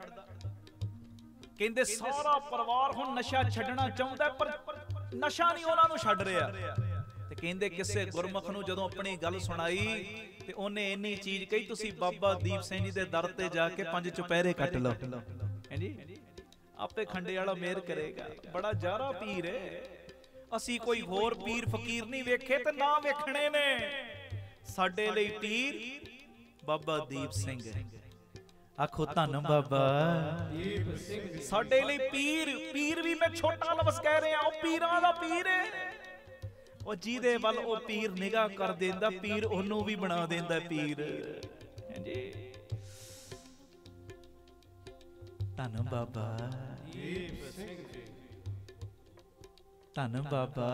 [SPEAKER 2] ਕਹਿੰਦੇ ਸਾਰਾ ਪਰਿਵਾਰ ਹੁਣ ਨਸ਼ਾ ਛੱਡਣਾ ਚਾਹੁੰਦਾ ਪਰ ਨਸ਼ਾ ਨਹੀਂ ਉਹਨਾਂ ਨੂੰ ਛੱਡ ਰਿਹਾ। ਤੇ ਕਹਿੰਦੇ ਕਿਸੇ ਗੁਰਮੁਖ ਨੂੰ ਜਦੋਂ ਆਪਣੀ ਗੱਲ ਸੁਣਾਈ ਤੇ ਉਹਨੇ ਇੰਨੀ ਚੀਜ਼ ਕਹੀ, ਤੁਸੀਂ ਬਾਬਾ ਦੀਪ ਸਿੰਘ ਜੀ ਦੇ ਦਰ ਤੇ ਜਾ ਕੇ 5 ਚੁਪਹਿਰੇ ਕੱਟ ਲਓ, ਹਾਂਜੀ ਆਪੇ ਖੰਡੇ ਵਾਲਾ ਮਿਹਰ ਕਰੇਗਾ। ਬੜਾ ਜਾਰਾ ਪੀਰ ਹੈ, ਅਸੀਂ ਕੋਈ ਹੋਰ ਪੀਰ ਫਕੀਰ ਨਹੀਂ ਵੇਖੇ ਤੇ ਨਾ ਵੇਖਣੇ ਨੇ। ਸਾਡੇ ਲਈ ਪੀਰ ਬਾਬਾ ਦੀਪ ਸਿੰਘ ਹੈ। ਆਖੋ ਧੰਨ ਬਾਬਾ ਦੀਪ ਸਿੰਘ। ਸਾਡੇ ਲਈ ਪੀਰ ਵੀ ਮੈਂ ਛੋਟਾ ਲਫ਼ਜ਼ ਕਹਿ ਰਿਹਾ, ਉਹ ਪੀਰਾਂ ਦਾ ਪੀਰ ਹੈ। ਉਹ ਜਿਹਦੇ ਵੱਲ ਉਹ ਪੀਰ ਨਿਗਾਹ ਕਰ ਦਿੰਦਾ, ਪੀਰ ਉਹਨੂੰ ਵੀ ਬਣਾ ਦਿੰਦਾ ਪੀਰ। ਹਾਂਜੀ ਧੰਨ ਬਾਬਾ ਦੀਪ ਸਿੰਘ ਜੀ, ਧੰਨ ਬਾਬਾ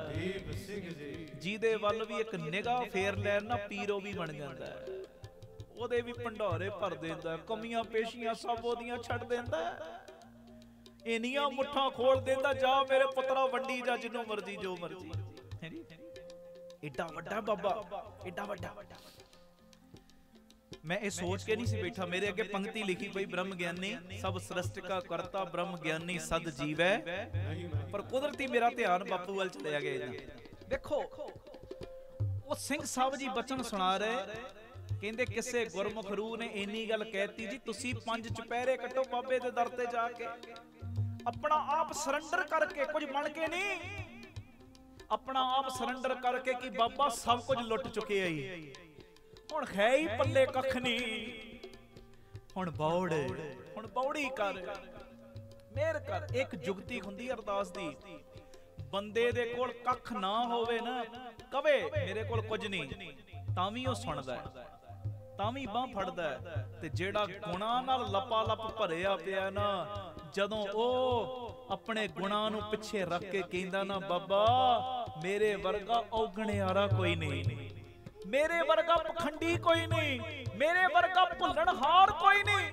[SPEAKER 2] ਦੀਪ ਸਿੰਘ ਜੀ। ਜਿਹਦੇ ਵੱਲ ਵੀ ਇੱਕ ਨਿਗਾਹ ਫੇਰ ਲੈਣ ਨਾ, ਪੀਰ ਉਹ ਵੀ ਬਣ ਜਾਂਦਾ, ਉਹਦੇ ਵੀ ਭੰਡਾਰੇ ਭਰ ਦਿੰਦਾ, ਕਮੀਆਂ ਪੇਸ਼ੀਆਂ ਸਭ ਉਹਦੀਆਂ ਛੱਡ ਦਿੰਦਾ, ਇੰਨੀਆਂ ਮੁੱਠਾਂ ਖੋਲ ਦਿੰਦਾ, ਜਾ ਮੇਰੇ ਪੁੱਤਰਾ ਵੰਡੀ ਜਾ ਜਿੰਨੂੰ ਮਰਜ਼ੀ ਜੋ ਮਰਜ਼ੀ। ਏਡਾ ਵੱਡਾ ਬਾਬਾ, ਏਡਾ ਵੱਡਾ। ਮੈਂ ਇਹ ਸੋਚ ਕੇ ਨਹੀਂ ਸੀ ਬੈਠਾ, ਮੇਰੇ ਅੱਗੇ ਪੰਕਤੀ ਲਿਖੀ ਪਈ, ਬ੍ਰਹਮ ਗਿਆਨੀ ਸਭ ਸ੍ਰਿਸ਼ਟਿਕਾ ਕਰਤਾ, ਬ੍ਰਹਮ ਗਿਆਨੀ ਸਦ ਜੀਵੈ, ਪਰ ਕੁਦਰਤੀ ਮੇਰਾ ਧਿਆਨ ਬਾਪੂ ਵੱਲ ਚਲਿਆ ਗਿਆ। ਦੇਖੋ ਉਹ ਸਿੰਘ ਸਾਹਿਬ ਜੀ ਬਚਨ ਸੁਣਾ ਰਹੇ, ਕਹਿੰਦੇ ਕਿਸੇ ਗੁਰਮੁਖ ਰੂਹ ਨੇ ਇੰਨੀ ਗੱਲ ਕਹਿਤੀ ਜੀ, ਤੁਸੀਂ 5 ਚੁਪਹਿਰੇ ਕੱਟੋ ਬਾਬੇ ਦੇ ਦਰ ਤੇ ਜਾ ਕੇ, ਆਪਣਾ ਆਪ ਸਰੈਂਡਰ ਕਰਕੇ, ਕੁਝ ਬਣ ਕੇ ਨਹੀਂ, ਆਪਣਾ ਆਪ ਸਰੈਂਡਰ ਕਰਕੇ ਕਿ ਬਾਬਾ ਸਭ ਕੁਝ ਲੁੱਟ ਚੁੱਕੇ ਆਈ, ਹੁਣ ਹੈ ਹੀ ਪੱਲੇ ਕੱਖ ਨਹੀਂ, ਹੁਣ ਬੌੜ, ਹੁਣ ਬੌੜੀ ਕਰ, ਮਿਹਰ ਕਰ। ਇੱਕ ਜੁਗਤੀ ਹੁੰਦੀ ਅਰਦਾਸ ਦੀ, ਬੰਦੇ ਦੇ ਕੋਲ ਕੱਖ ਨਾ ਹੋਵੇ ਨਾ, ਕਵੇ ਮੇਰੇ ਕੋਲ ਕੁਝ ਨਹੀਂ, ਤਾਂ ਵੀ ਉਹ ਸੁਣਦਾ, ਤਾਂ ਵੀ ਬਾਹ ਫੜਦਾ। ਤੇ ਜਿਹੜਾ ਗੁਨਾਹ ਨਾਲ ਲਪਾ ਲੱਪ ਭਰਿਆ ਪਿਆ ਨਾ, ਜਦੋਂ ਉਹ ਆਪਣੇ ਗੁਨਾਹ ਨੂੰ ਪਿੱਛੇ ਰੱਖ ਕੇ ਕਹਿੰਦਾ ਨਾ, ਬਾਬਾ ਮੇਰੇ ਵਰਗਾ ਔਗਣਿਆਰਾ ਕੋਈ ਨਹੀਂ, ਮੇਰੇ ਵਰਗਾ ਪਖੰਡੀ ਕੋਈ ਨਹੀਂ, ਮੇਰੇ ਵਰਗਾ ਭੁੱਲਣਹਾਰ ਕੋਈ ਨਹੀਂ,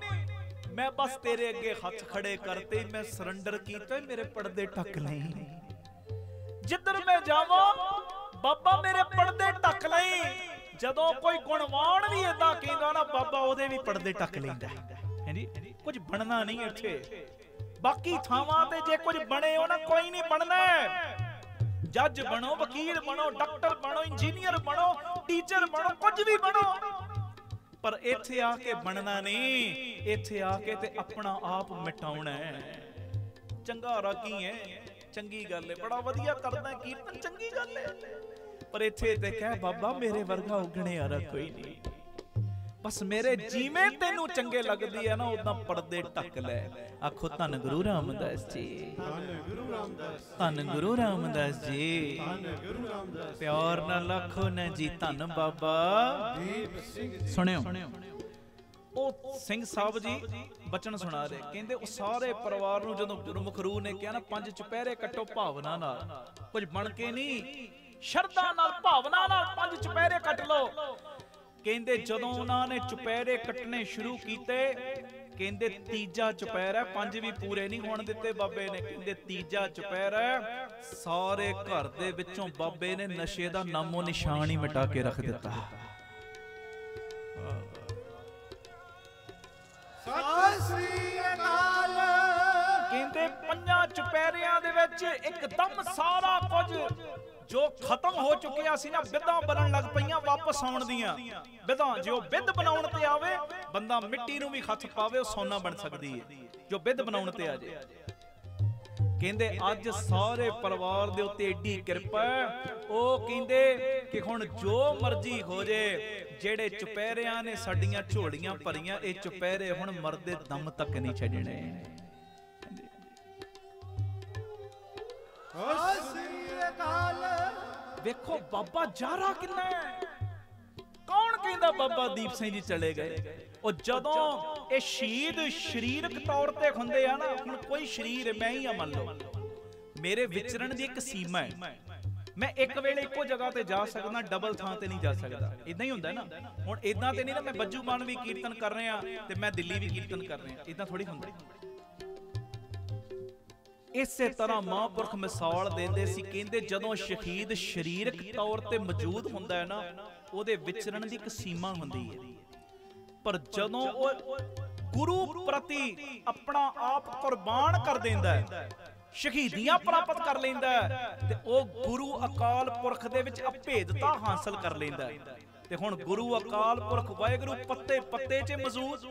[SPEAKER 2] ਮੈਂ ਬਸ ਤੇਰੇ ਅੱਗੇ ਹੱਥ ਖੜੇ ਕਰਤੇ, ਮੈਂ ਸਰੈਂਡਰ ਕੀਤਾ, ਮੇਰੇ ਪਰਦੇ ਢੱਕ ਲਈ, ਜਿੱਧਰ ਮੈਂ ਜਾਵਾਂ ਬਾਬਾ ਮੇਰੇ ਪਰਦੇ ਢੱਕ ਲਈ। ਜਦੋਂ ਕੋਈ ਗੁਣਵਾਨ ਵੀ ਏਦਾਂ ਕਹਿੰਦਾ ਨਾ, ਬਾਬਾ ਉਹਦੇ ਵੀ ਪਰਦੇ ਢੱਕ ਲੈਂਦਾ ਹੈ ਜੀ। ਕੁਝ ਬਣਨਾ ਨਹੀਂ ਇੱਥੇ, ਬਾਕੀ ਥਾਵਾਂ ਤੇ ਜੇ ਕੁਝ ਬਣੇ ਹੋ ਨਾ, ਕੋਈ ਨਹੀਂ ਬਣਨਾ। ਜੱਜ ਬਣੋ, ਵਕੀਲ ਬਣੋ, ਡਾਕਟਰ ਬਣੋ, ਇੰਜੀਨੀਅਰ ਬਣੋ, ਟੀਚਰ ਬਣੋ, ਕੁਝ ਵੀ ਬਣੋ, ਪਰ ਇੱਥੇ ਆ ਕੇ ਬਣਨਾ ਨਹੀਂ। ਇੱਥੇ ਆ ਕੇ ਤੇ ਆਪਣਾ ਆਪ ਮਿਟਾਉਣਾ ਹੈ। ਚੰਗਾ ਰਾਗੀ ਹੈ, ਚੰਗੀ ਗੱਲ ਹੈ, ਬੜਾ ਵਧੀਆ ਕਰਦਾ ਕੀਰਤਨ, ਚੰਗੀ ਗੱਲ ਹੈ, ਪਰ ਇੱਥੇ ਤੇ ਕਹਿ ਬਾਬਾ ਮੇਰੇ ਵਰਗਾ ਉਗਣੇ ਯਾਰਾ ਕੋਈ ਨਹੀਂ, बस मेरे जिवें तेनू चंगे लगदी है ना उदां पर्दे ढक लै। आखो धन गुरु रामदास जी,
[SPEAKER 3] ਧੰਨ ਗੁਰੂ ਰਾਮਦਾਸ,
[SPEAKER 2] धन गुरु रामदास जी।
[SPEAKER 3] ਧੰਨ ਗੁਰੂ ਰਾਮਦਾਸ।
[SPEAKER 2] प्यार नाल आखो ना जी धन बाबा
[SPEAKER 3] ਦੀਪ ਸਿੰਘ ਜੀ।
[SPEAKER 2] सुनियो ਉਹ ਸਿੰਘ ਸਾਹਿਬ ਜੀ ਬਚਨ ਸੁਣਾ ਰਹੇ, ਕਹਿੰਦੇ ਉਹ ਸਾਰੇ ਪਰਿਵਾਰ ਨੂੰ ਜਦੋਂ ਗੁਰਮੁਖ ਰੂਹ ਨੇ ਕਿਹਾ ਨਾ ਪੰਜ ਚੁਪਹਿਰੇ ਕੱਟੋ ਭਾਵਨਾ ਨਾਲ, ਕੁਝ ਬਣ ਕੇ ਨਹੀਂ, ਸ਼ਰਧਾ ਨਾਲ ਭਾਵਨਾ ਨਾਲ ਪੰਜ ਚੁਪਹਿਰੇ ਕੱਟ ਲਓ। ਕਹਿੰਦੇ ਜਦੋਂ ਉਹਨਾਂ ਨੇ ਚੁਪਹਿਰੇ ਕੱਟਣੇ ਸ਼ੁਰੂ ਕੀਤੇ, ਕਹਿੰਦੇ ਤੀਜਾ ਚੁਪਹਿਰਾ, ਪੰਜ ਵੀ ਪੂਰੇ ਨਹੀਂ ਹੋਣ ਦਿੱਤੇ ਬਾਬੇ ਨੇ, ਕਹਿੰਦੇ ਤੀਜਾ ਚੁਪਹਿਰਾ ਸਾਰੇ ਘਰ ਦੇ ਵਿੱਚੋਂ ਬਾਬੇ ਨੇ ਨਸ਼ੇ ਦਾ ਨਾਮੋ ਨਿਸ਼ਾਨ ਹੀ ਮਿਟਾ ਕੇ ਰੱਖ ਦਿੱਤਾ।
[SPEAKER 3] ਸਤਿ ਸ੍ਰੀ ਅਕਾਲ।
[SPEAKER 2] ਕਹਿੰਦੇ ਪੰਜਾਂ ਚੁਪਹਿਰਿਆਂ ਦੇ ਵਿੱਚ ਇੱਕਦਮ ਸਾਰਾ ਕੁਝ ਜੋ ਖਤਮ ਹੋ ਚੁੱਕਿਆ ਸੀ ਨਾ, ਵਿਧਾਂ ਬਣਨ ਲੱਗ ਪਈਆਂ ਵਾਪਸ ਆਉਣ ਦੀਆਂ। ਵਿਧਾਂ ਜੋ ਵਿਧ ਬਣਾਉਣ ਤੇ ਆਵੇ, ਬੰਦਾ ਮਿੱਟੀ ਨੂੰ ਵੀ ਹੱਥ ਪਾਵੇ ਉਹ ਸੋਨਾ ਬਣ ਸਕਦੀ ਹੈ, ਜੋ ਵਿਧ ਬਣਾਉਣ ਤੇ ਆ ਜੇ। ਕਹਿੰਦੇ ਅੱਜ ਸਾਰੇ ਪਰਿਵਾਰ ਦੇ ਉੱਤੇ ਏਡੀ ਕਿਰਪਾ, ਉਹ ਕਹਿੰਦੇ ਕਿ ਹੁਣ ਜੋ ਮਰਜ਼ੀ ਹੋ ਜੇ, ਜਿਹੜੇ ਚੁਪਹਿਰਿਆਂ ਨੇ ਸਾਡੀਆਂ ਝੋਲੀਆਂ ਭਰੀਆਂ, ਇਹ ਚੁਪਹਿਰੇ ਹੁਣ ਮਰਦੇ ਦਮ ਤੱਕ ਨਹੀਂ ਛੱਡਣੇ।
[SPEAKER 3] ਸਤਿ ਸ੍ਰੀ ਅਕਾਲ।
[SPEAKER 2] ਵੇਖੋ ਬਾਬਾ ਜਾਰਾ ਕਿੰਨਾ ਹੈ। ਕੌਣ ਕਹਿੰਦਾ ਬਾਬਾ ਦੀਪ ਸਿੰਘ ਜੀ ਚਲੇ ਗਏ? ਉਹ ਜਦੋਂ ਇਹ ਸ਼ਹੀਦ ਸਰੀਰਕ ਤੌਰ ਤੇ ਹੁੰਦੇ ਆ ਨਾ, ਹੁਣ ਕੋਈ ਸਰੀਰ ਮੈਂ ਹੀ ਆ, ਮੰਨ ਲਓ ਮੇਰੇ ਵਿਚਰਨ ਦੀ ਇੱਕ ਸੀਮਾ ਹੈ, ਮੈਂ ਇੱਕ ਵੇਲੇ ਇੱਕੋ ਜਗ੍ਹਾ ਤੇ ਜਾ ਸਕਦਾ, ਡਬਲ ਥਾਂ ਤੇ ਨਹੀਂ ਜਾ ਸਕਦਾ। ਇਦਾਂ ਹੀ ਹੁੰਦਾ ਨਾ, ਹੁਣ ਇਦਾਂ ਤੇ ਨਹੀਂ ਨਾ ਮੈਂ ਬੱਜੂ ਮਾਨ ਵੀ ਕੀਰਤਨ ਕਰ ਰਿਹਾ ਤੇ ਮੈਂ ਦਿੱਲੀ ਵੀ ਕੀਰਤਨ ਕਰ ਰਿਹਾ, ਇਦਾਂ ਥੋੜੀ ਹੁੰਦਾ। ਇਸੇ ਤਰ੍ਹਾਂ ਮਹਾਂਪੁਰਖ ਮਿਸਾਲ ਦਿੰਦੇ ਸੀ, ਕਹਿੰਦੇ ਜਦੋਂ ਸ਼ਹੀਦ ਸਰੀਰਕ ਤੌਰ ਤੇ ਮੌਜੂਦ ਹੁੰਦਾ ਹੈ ਨਾ, ਉਹਦੇ ਵਿਚਰਨ ਦੀ ਇੱਕ ਸੀਮਾ ਹੁੰਦੀ ਹੈ, ਪਰ ਜਦੋਂ ਉਹ ਗੁਰੂ ਪ੍ਰਤੀ ਆਪਣਾ ਆਪ ਕੁਰਬਾਨ ਕਰ ਦਿੰਦਾ ਹੈ, ਸ਼ਹੀਦੀਆਂ ਪ੍ਰਾਪਤ ਕਰ ਲੈਂਦਾ ਹੈ, ਤੇ ਉਹ ਗੁਰੂ ਅਕਾਲ ਪੁਰਖ ਦੇ ਵਿੱਚ ਅਭੇਦਤਾ ਹਾਸਲ ਕਰ ਲੈਂਦਾ ਹੈ। ਤੇ ਹੁਣ ਗੁਰੂ ਅਕਾਲ ਪੁਰਖ ਵਾਹਿਗੁਰੂ ਪੱਤੇ ਪੱਤੇ 'ਚ ਮੌਜੂਦ,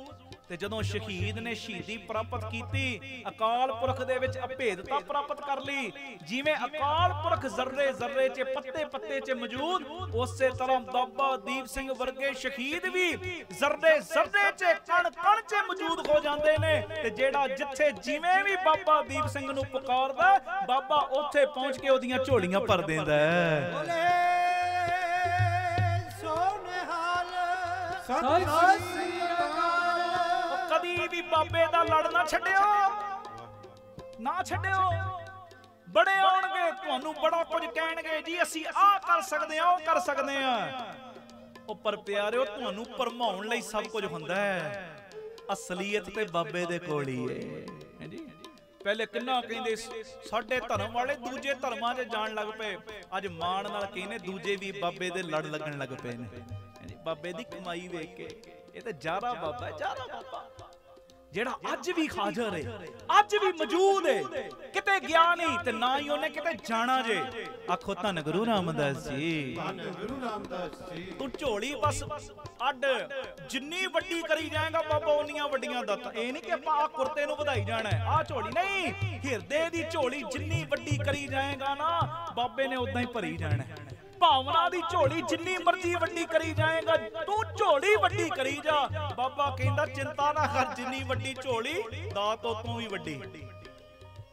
[SPEAKER 2] ਤੇ ਜਦੋਂ ਸ਼ਹੀਦ ਨੇ ਸ਼ਹੀਦੀ ਪ੍ਰਾਪਤ ਕੀਤੀ, ਅਕਾਲ ਪੁਰਖ ਦੇ ਵਿੱਚ ਅਭੇਦਤਾ ਪ੍ਰਾਪਤ ਕਰ ਲਈ। ਜਿਵੇਂ ਅਕਾਲ ਪੁਰਖ ਜ਼ਰਰੇ ਜ਼ਰਰੇ 'ਚ ਪੱਤੇ ਪੱਤੇ 'ਚ ਮੌਜੂਦ, ਉਸੇ ਤਰ੍ਹਾਂ ਬਾਬਾ ਦੀਪ ਸਿੰਘ ਵਰਗੇ ਸ਼ਹੀਦ ਵੀ ਜ਼ਰਰੇ ਜ਼ਰਰੇ 'ਚ ਕਣ ਕਣ 'ਚ ਮੌਜੂਦ ਹੋ ਜਾਂਦੇ ਨੇ। ਤੇ ਜਿਹੜਾ ਜਿੱਥੇ ਜਿਵੇਂ ਵੀ ਬਾਬਾ ਦੀਪ ਸਿੰਘ ਨੂੰ ਪੁਕਾਰਦਾ, ਬਾਬਾ ਉੱਥੇ ਪਹੁੰਚ ਕੇ ਉਹਦੀਆਂ ਝੋਲੀਆਂ ਭਰ ਦਿੰਦਾ ਹੈ।
[SPEAKER 3] ਬੋਲੇ ਸੋਨਿਹਾਲ। ਸਤਿ ਸ੍ਰੀ ਅਕਾਲ।
[SPEAKER 2] ਕਦੀ ਵੀ ਬਾਬੇ ਦਾ ਲੜ ਨਾ ਛੱਡਿਓ, ਨਾ ਛੱਡਿਓ। ਬੜੇ ਆਉਣਗੇ ਤੁਹਾਨੂੰ ਬੜਾ ਕੁਝ ਕਹਿਣਗੇ, ਜੀ ਅਸੀਂ ਆਹ ਕਰ ਸਕਦੇ ਆ, ਉਹ ਕਰ ਸਕਦੇ ਆ। ਉਹ ਪਰ ਪਿਆਰਿਓ, ਤੁਹਾਨੂੰ ਭਰਮਾਉਣ ਲਈ ਸਭ ਕੁਝ ਹੁੰਦਾ ਹੈ, ਅਸਲੀਅਤ ਤੇ ਬਾਬੇ ਦੇ ਕੋਲ ਹੀ ਹੈ। ਹਾਂਜੀ, ਪਹਿਲੇ ਕਿੰਨਾ ਕਹਿੰਦੇ ਸਾਡੇ ਧਰਮ ਵਾਲੇ ਦੂਜੇ ਧਰਮਾਂ 'ਚ ਜਾਣ ਲੱਗ ਪਏ, ਅੱਜ ਮਾਣ ਨਾਲ ਕਹਿੰਦੇ ਦੂਜੇ ਵੀ ਬਾਬੇ ਦੇ ਲੜ ਲੱਗਣ ਲੱਗ ਪਏ ਨੇ। ਬਾਬੇ ਦੀ ਕਮਾਈ ਵੇਖ ਕੇ, ਇਹ ਤਾਂ ਜਾਰਾ ਬਾਬਾ ਹੈ, ਜਾਰਾ ਬਾਬਾ ਜਿਹੜਾ ਅੱਜ ਵੀ ਹਾਜ਼ਰ ਹੈ, ਅੱਜ ਵੀ ਮੌਜੂਦ ਹੈ, ਕਿਤੇ ਗਿਆ ਨਹੀਂ ਤੇ ਨਾ ਹੀ ਉਹਨੇ ਕਿਤੇ ਜਾਣਾ ਜੇ। ਆਖੋ ਧੰਨ ਗੁਰੂ ਰਾਮਦਾਸ ਜੀ,
[SPEAKER 3] ਧੰਨ ਗੁਰੂ ਰਾਮਦਾਸ ਜੀ।
[SPEAKER 2] ਤੂੰ ਝੋਲੀ ਬਸ ਅੱਡ ਜਿੰਨੀ ਵੱਡੀ ਕਰੀ ਜਾਏਗਾ ਬਾਬਾ ਉਨੀਆਂ ਵੱਡੀਆਂ ਦਾਤਾਂ। ਇਹ ਨਹੀਂ ਕਿ ਆਪਾਂ ਆ ਕੁਰਤੇ ਨੂੰ ਵਧਾਈ ਜਾਣਾ, ਆ ਝੋਲੀ ਨਹੀਂ, ਹਿਰਦੇ ਦੀ ਝੋਲੀ ਜਿੰਨੀ ਵੱਡੀ ਕਰੀ ਜਾਏਗਾ ਨਾ, ਬਾਬੇ ਨੇ ਉਦਾਂ ਹੀ ਭਰੀ ਜਾਣਾ। ਭਾਵਨਾ ਦੀ ਝੋਲੀ ਜਿੰਨੀ ਮਰਜ਼ੀ ਵੱਡੀ ਕਰੀ ਜਾਏਗਾ, ਤੂੰ ਝੋਲੀ ਵੱਡੀ ਕਰੀ ਜਾ। ਬਾਬਾ ਕਹਿੰਦਾ ਚਿੰਤਾ ਨਾ ਕਰ, ਜਿੰਨੀ ਵੱਡੀ ਝੋਲੀ ਦਾਤ ਉਤੋਂ ਵੀ ਵੱਡੀ,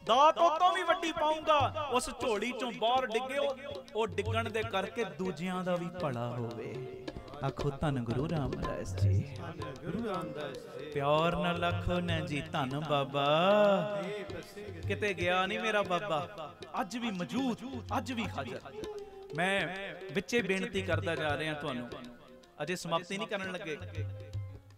[SPEAKER 2] ਦਾਤ ਉਤੋਂ ਵੀ ਵੱਡੀ ਪਾਉਂਗਾ। ਉਸ ਝੋਲੀ ਚੋਂ ਬਾਹਰ ਡਿੱਗੇ, ਉਹ ਡਿੱਗਣ ਦੇ ਕਰਕੇ ਦੂਜਿਆਂ ਦਾ ਵੀ ਭਲਾ ਹੋਵੇ। ਆਖੋ ਧੰਨ ਗੁਰੂ ਰਾਮਦਾਸ ਜੀ,
[SPEAKER 3] ਧੰਨ ਗੁਰੂ ਰਾਮਦਾਸ ਜੀ।
[SPEAKER 2] ਪਿਆਰ ਨਾਲ ਆਖੋ ਨਾ ਜੀ ਧੰਨ ਬਾਬਾ। ਕਿਤੇ ਗਿਆ ਨਹੀਂ ਮੇਰਾ ਬਾਬਾ, ਅੱਜ ਵੀ ਮੌਜੂਦ, ਅੱਜ ਵੀ ਹਾਜ਼ਰ। ਮੈਂ ਵਿੱਚੇ ਬੇਨਤੀ ਕਰਦਾ ਜਾ ਰਿਹਾ ਤੁਹਾਨੂੰ, ਅਜੇ ਸਮਾਪਤੀ ਨਹੀਂ ਕਰਨ ਲੱਗੇ,